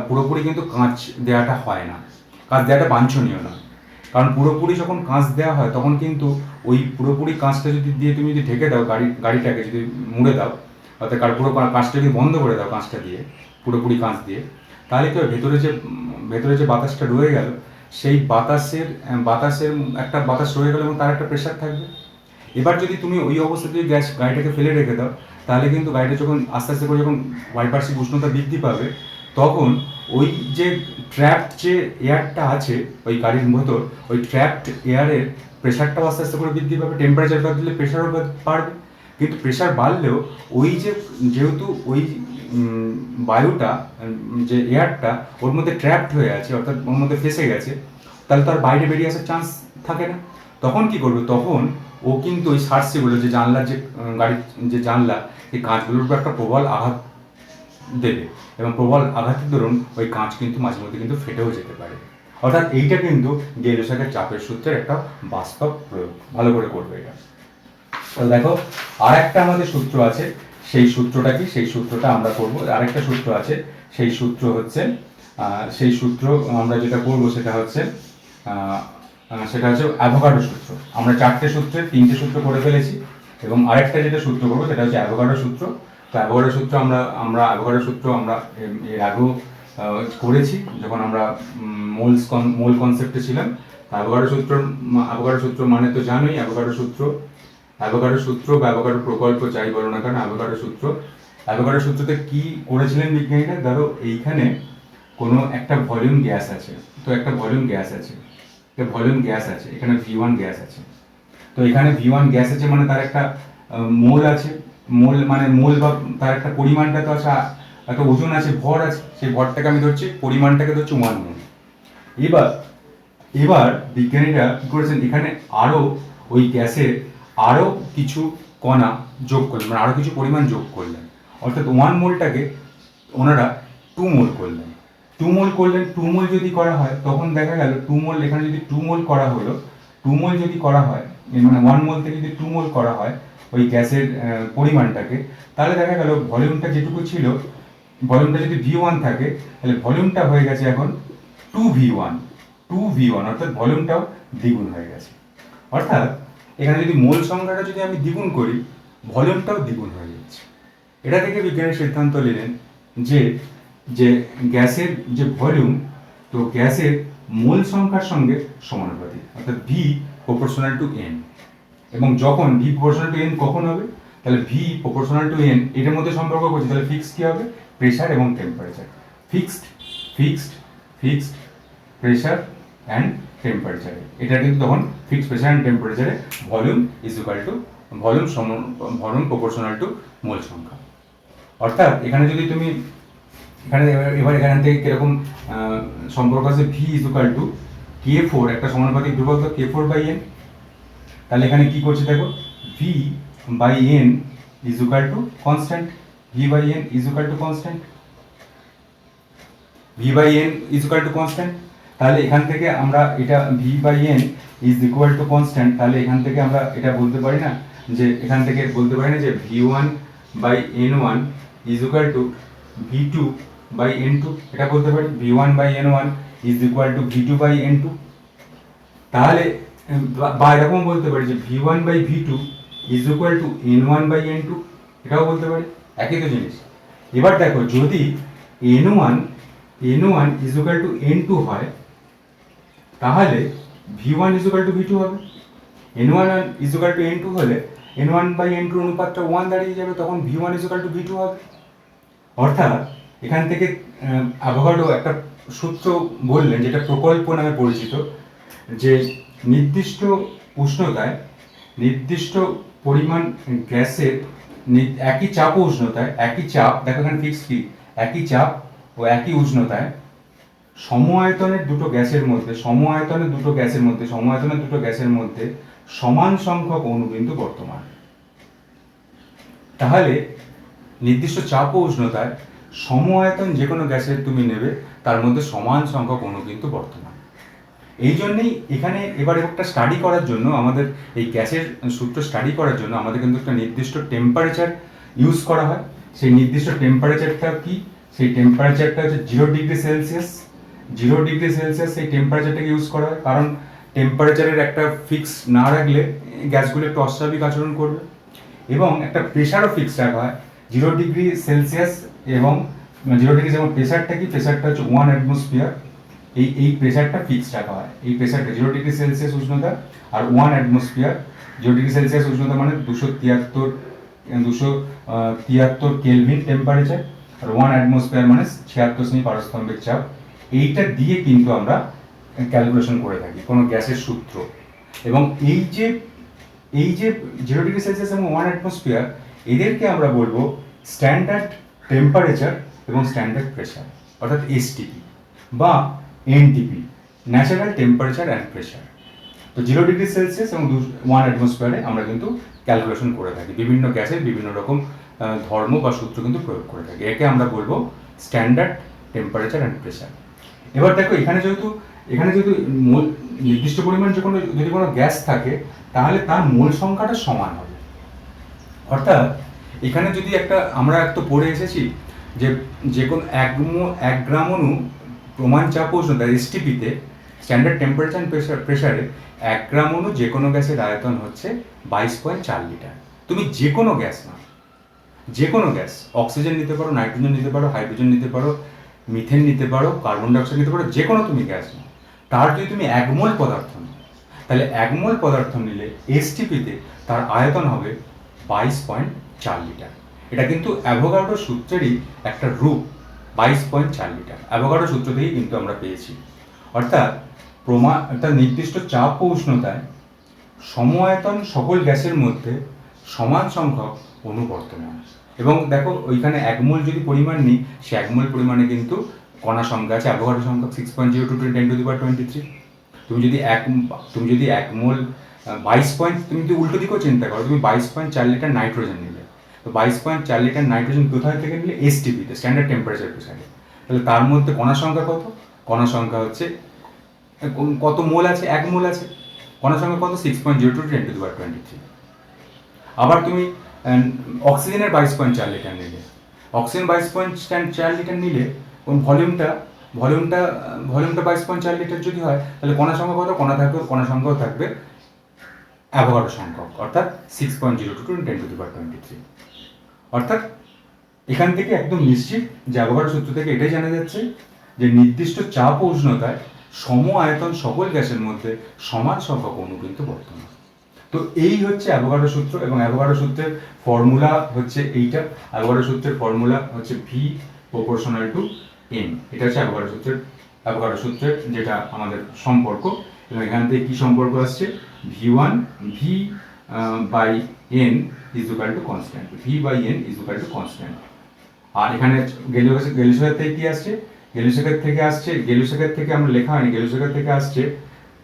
পুরোপুরি কিন্তু কাঁচ দেওয়াটা হয় না, কাঁচ দেওয়াটা বাঞ্ছনীয় না। কারণ পুরোপুরি যখন কাঁচ দেওয়া হয় তখন কিন্তু ওই পুরোপুরি কাঁচটা দিয়ে তুমি যদি ঢেকে দাও, গাড়িটাকে যদি মুড়ে দাও, অর্থাৎ পুরো কাঁচটা যদি বন্ধ করে দাও কাঁচটা দিয়ে, পুরোপুরি কাঁচ দিয়ে, তাহলে তো ভেতরে যে বাতাসটা রয়ে গেল, সেই বাতাসের একটা বাতাস রয়ে গেল এবং তার একটা প্রেশার থাকবে। এবার যদি তুমি ওই অবস্থাতে গাড়িটাকে ফেলে রেখে দাও, তাহলে কিন্তু গাড়িটা যখন আস্তে আস্তে করে যখন পারিপার্শ্বিক উষ্ণতা বৃদ্ধি পাবে, তখন ওই যে ট্র্যাপড যে এয়ারটা আছে ওই গাড়ির ভেতর, ওই ট্র্যাপড এয়ারের প্রেশারটাও আস্তে আস্তে করে বৃদ্ধি পাবে। টেম্পারেচার বাড়লে প্রেশারও বাড়বে, কিন্তু প্রেশার বাড়লেও ওই যেহেতু ওই বায়ুটা, যে এয়ারটা ওর মধ্যে ট্র্যাপড হয়ে আছে, অর্থাৎ ওর মধ্যে ফেসে গেছে, তাহলে তার বাইরে বেরিয়ে আসার চান্স থাকে না। তখন কি করবে, তখন ও কিন্তু ওই সার্সিগুলো যে জানলার যে গাড়ির যে জানলা, এই কাঁচগুলোর উপর একটা প্রবল আঘাত দেবে, এবং প্রবল আঘাতের দরুন ওই কাঁচ কিন্তু মাঝে মধ্যে কিন্তু ফেটেও যেতে পারে। অর্থাৎ এইটা কিন্তু গেলোসাকের চাপের সূত্রের একটা বাস্তব প্রয়োগ। ভালো করে করবে এটা। তো দেখো, আর একটা আমাদের সূত্র আছে, সেই সূত্রটা কি, সেই সূত্রটা আমরা করব। আরেকটা সূত্র আছে, সেই সূত্র হচ্ছে আমরা যেটা করব সেটা হচ্ছে অ্যাভোগাড্রো সূত্র। আমরা 4টে সূত্রের 3টে সূত্র করে ফেলেছি, এবং আরেকটা যেটা সূত্র করবো সেটা হচ্ছে অ্যাভোগাড্রো সূত্র। তো অ্যাভোগাড্রো সূত্র আমরা এর আগেও করেছি, যখন আমরা মোল কনসেপ্টে ছিলাম। অ্যাভোগাড্রো সূত্র মানে তো জানোই, অ্যাভোগাড্রো সূত্র বা অ্যাভোগাড্রো প্রকল্প যাই বলো না কেন, অ্যাভোগাড্রো সূত্রতে কি করেছিলেন বিজ্ঞানীরা? ধরো এইখানে কোনো একটা ভলিউম গ্যাস আছে, তো একটা ভলিউম গ্যাস আছে, এখানে V1 গ্যাস আছে। তো এখানে V1 গ্যাস আছে মানে তার একটা মোল আছে, মোল বা তার একটা পরিমাণটা তো আছে, একটা ওজন আছে, ভর আছে। সেই ভরটাকে আমি ধরছি, পরিমাণটাকে ধরছি 1 মোল। এবার বিজ্ঞানীরা কি করেছেন, এখানে আরো ওই গ্যাসের আরো কিছু কণা যোগ করলেন, মানে আরো কিছু পরিমাণ যোগ করলেন। অর্থাৎ 1 মোলটাকে ওনারা 2 মোল করলেন। 2 মোল যদি করা হয়, তখন দেখা গেল 2 মোল, এখানে যদি 2 মোল করা হলো, 2 মোল যদি করা হয়, মানে 1 মোল থেকে যদি 2 মোল করা হয় ওই গ্যাসের পরিমাণটাকে, তাহলে দেখা গেল ভলিউমটা যেটুকু ছিল, ভলিউমটা যদি V1 থাকে, তাহলে ভলিউমটা হয়ে গেছে এখন 2V1, অর্থাৎ ভলিউমটাও দ্বিগুণ হয়ে গেছে। অর্থাৎ এখানে যদি মোল সংখ্যাটা যদি আমি দ্বিগুণ করি, ভলিউমটাও দ্বিগুণ হয়ে যাচ্ছে। এটা থেকে বিজ্ঞানী সিদ্ধান্ত নিলেন যে গ্যাসের যে ভলিউম, তো গ্যাসের মোল সংখ্যার সঙ্গে সমানুপাতিক, অর্থাৎ V প্রপোর্শনাল টু N। এবং যখন V প্রপোর্শনাল টু N কখন হবে, তাহলে V প্রপোর্শনাল টু N এটার মধ্যে সম্পর্ক করছি, তাহলে ফিক্স কি হবে, প্রেসার এবং টেম্পারেচার। ফিক্সড প্রেসার অ্যান্ড টেম্পারেচারে, এটা কিন্তু তখন ফিক্সড প্রেসার অ্যান্ড টেম্পারেচারে ভলিউম প্রপোর্শনাল টু মোল সংখ্যা। অর্থাৎ এখানে যদি তুমি এখান থেকে কিরকম সম্পর্ক আছে, V K4, একটা সমানুপাতিক ধ্রুবক K4/N। তাহলে এখানে কি করছে দেখো, V/N কনস্ট্যান্ট, তাহলে এখান থেকে আমরা এটা V/N কনস্ট্যান্ট, তাহলে এখান থেকে আমরা এটা বলতে পারি না যে V1/N1 V2/N2, এটা বলতে পারি V1/N1 V2/N2। তাহলে বা এরকম বলতে পারি যে V1/V2 N1/N2, এটাও বলতে পারি, একই তো জিনিস। এবার দেখো, যদি N1 N2 হয়, তাহলে V1 V2 হবে। N1 N2 হলে N1/N2 অনুপাতটা 1 দাঁড়িয়ে যাবে, তখন V1 V2 হবে। অর্থাৎ এখান থেকে অ্যাভোগাড্রো একটা সূত্র বললেন, যেটা প্রকল্প নামে পরিচিত, যে নির্দিষ্ট উষ্ণতায় নির্দিষ্ট পরিমাণ গ্যাসের একই চাপ ও উষ্ণতায়, দেখো এখানে ফিক্স কি, একই চাপ ও একই উষ্ণতায় সমআয়তনের দুটো গ্যাসের মধ্যে সমান সংখ্যক অণু কিন্তু বর্তমান। তাহলে নির্দিষ্ট চাপ ও উষ্ণতায় সম আয়তন যে কোনো গ্যাসের তুমি নেবে তার মধ্যে সমান সংখ্যক অণু কিন্তু বর্তমান। এই জন্যেই এখানে এবার একটা স্টাডি করার জন্য আমাদের এই গ্যাসের সূত্র স্টাডি করার জন্য আমাদের কিন্তু একটা নির্দিষ্ট টেম্পারেচার ইউজ করা হয়। সেই নির্দিষ্ট টেম্পারেচারটা কি? সেই টেম্পারেচারটা হচ্ছে 0°C। 0°C সেই টেম্পারেচারটাকে ইউজ করা হয়, কারণ টেম্পারেচারের একটা ফিক্স না রাখলে গ্যাসগুলো একটু অস্বাভাবিক আচরণ করবে। এবং একটা প্রেশারও ফিক্স রাখা হয় 0°C, এবং 0°, এবং প্রেশারটা কি? প্রেশারটা হচ্ছে 1 অ্যাটমসফিয়ার। এই প্রেশারটা ফিক্স রাখা হয়। এই প্রেশারটা 0°C উষ্ণতা আর 1 অ্যাটমসফিয়ার। 0°C উষ্ণতা মানে 273 কেলভিন টেম্পারেচার, আর 1 অ্যাটমসফিয়ার মানে 76 সেমি পারস্তম্ভের চাপ। এইটা দিয়ে কিন্তু আমরা ক্যালকুলেশন করে থাকি কোনো গ্যাসের সূত্র। এবং এই যে 0°C এবং 1 অ্যাটমসফিয়ার, এদেরকে আমরা বলবো স্ট্যান্ডার্ড টেম্পারেচার এবং স্ট্যান্ডার্ড প্রেশার, অর্থাৎ এসটিপি বা NTP, natural temperature and pressure. তো 0°C এবং 1 অ্যাটমসফিয়ারে আমরা কিন্তু ক্যালকুলেশন করে থাকি। বিভিন্ন গ্যাসের বিভিন্ন রকম ধর্ম বা সূত্র কিন্তু প্রয়োগ করে থাকি। একে আমরা বলবো স্ট্যান্ডার্ড টেম্পারেচার অ্যান্ড প্রেশার। এবার দেখো, এখানে যেহেতু মোল নির্দিষ্ট পরিমাণ যদি কোনো গ্যাস থাকে, তাহলে তার মোল সংখ্যাটা সমান হবে। অর্থাৎ এখানে যদি আমরা একটা পড়ে এসেছি যে কোনো 1 গ্রাম অণু প্রমাণ চাপ উষ্ণতা এসটিপিতে, স্ট্যান্ডার্ড টেম্পারেচার অ্যান্ড প্রেশারে 1 গ্রাম অণু যে কোনো গ্যাসের আয়তন হচ্ছে 22.4 লিটার। তুমি যে কোনো গ্যাস না, যে কোনো গ্যাস, অক্সিজেন নিতে পারো, নাইট্রোজেন নিতে পারো, হাইড্রোজেন নিতে পারো, মিথেন নিতে পারো, কার্বন ডাইঅক্সাইড নিতে পারো, যে কোনো তুমি গ্যাস নাও, তার যদি তুমি 1 মোল পদার্থ নাও, তাহলে 1 মোল পদার্থ নিলে এসটিপিতে তার আয়তন হবে 22.4 লিটার। এটা কিন্তু অ্যাভোগাড্রো সূত্রেরই একটা রূপ, 22.4 লিটার। অ্যাভোগাড্রো সূত্র থেকেই কিন্তু আমরা পেয়েছি। অর্থাৎ নির্দিষ্ট চাপ ও উষ্ণতায় সম আয়তন সকল গ্যাসের মধ্যে সমান সংখ্যক অণু বর্তমান। এবং দেখো, ওইখানে 1 মোল যদি পরিমাণ নিই, সে 1 মোল পরিমাণে কিন্তু কণা সংখ্যা আছে, অ্যাভোগাড্রো সংখ্যা 6.02 × 10⁻23। তুমি যদি 1 মোল 22 তুমি যদি উল্টো দিকেও চিন্তা করো, তুমি 22.4 লিটার নাইট্রোজেন নিলে, তো 22.4 লিটার নাইট্রোজেন কোথায় থেকে নিলে? এসটিপিতে, স্ট্যান্ডার্ড টেম্পারেচার প্রেসারে। তাহলে তার মধ্যে কণা সংখ্যা কত? কণা সংখ্যা হচ্ছে কত মোল আছে? 1 মোল আছে। কণা সংখ্যা কত? 6.02 × 10⁻23। আবার তুমি অক্সিজেনের 22.4 লিটার নিলে, অক্সিজেন 22.4 লিটার নিলে ভলিউমটা 22.4 লিটার যদি হয়, তাহলে কণা সংখ্যা কত? কণা সংখ্যাও থাকবে অ্যাভোগাড্রো সংখ্যক, অর্থাৎ 6.02 × 10⁻23। অর্থাৎ এখান থেকে একদম নিশ্চিত যে অ্যাভোগাড্রো সূত্র থেকে এটাই জানা যাচ্ছে যে নির্দিষ্ট চাপ ও উষ্ণতায় সম আয়তন সকল গ্যাসের মধ্যে সমান সংখ্যক অণু কিন্তু বর্তমান। তো এই হচ্ছে অ্যাভোগাড্রো সূত্র, এবং অ্যাভোগাড্রো সূত্রের ফর্মুলা হচ্ছে এইটা। অ্যাভোগাড্রো সূত্রের ফর্মুলা হচ্ছে V proportional to N। এটা হচ্ছে অ্যাভোগাড্রো সূত্রের যেটা আমাদের সম্পর্ক। এবং এখান থেকে কি সম্পর্ক আসছে? V1 V/N is equal to constant। V/N is equal to constant। আর এখানে গেলিসেকার থেকে কি আসছে? গেলিসেকার থেকে আমরা লেখা হয়নি, গেলিসেকার থেকে আসছে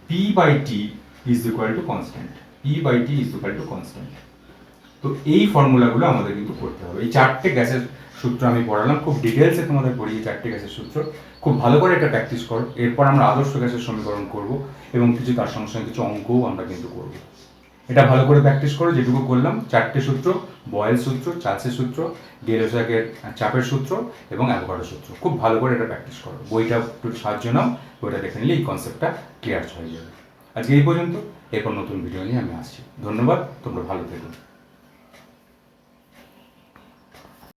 P/T is equal to constant। P/T is equal to constant। তো এই ফর্মুলাগুলো আমাদের কিন্তু করতে হবে। এই 4টে গ্যাসের সূত্র আমি পড়ালাম, খুব ডিটেলসে তোমাদের পড়িয়ে 4টে গ্যাসের সূত্র। খুব ভালো করে এটা প্র্যাকটিস করো। এরপর আমরা আদর্শ গ্যাসের সমীকরণ করব, এবং তার সঙ্গে সঙ্গে কিছু অঙ্কও আমরা কিন্তু করব। এটা ভালো করে প্র্যাকটিস করো। যেটুকু করলাম, 4টে সূত্র, বয়েল সূত্র, চার্লসের সূত্র, গেলোসাকের চাপের সূত্র এবং অ্যাভোগাড্রো সূত্র, খুব ভালো করে এটা প্র্যাকটিস করো। বইটা একটু সাহায্য নাও, বইটা দেখে নিলে এই কনসেপ্টটা ক্লিয়ার হয়ে যাবে। আজকে এই পর্যন্ত। এরপর নতুন ভিডিও নিয়ে আমি আসছি। ধন্যবাদ, তোমরা ভালো থেকো।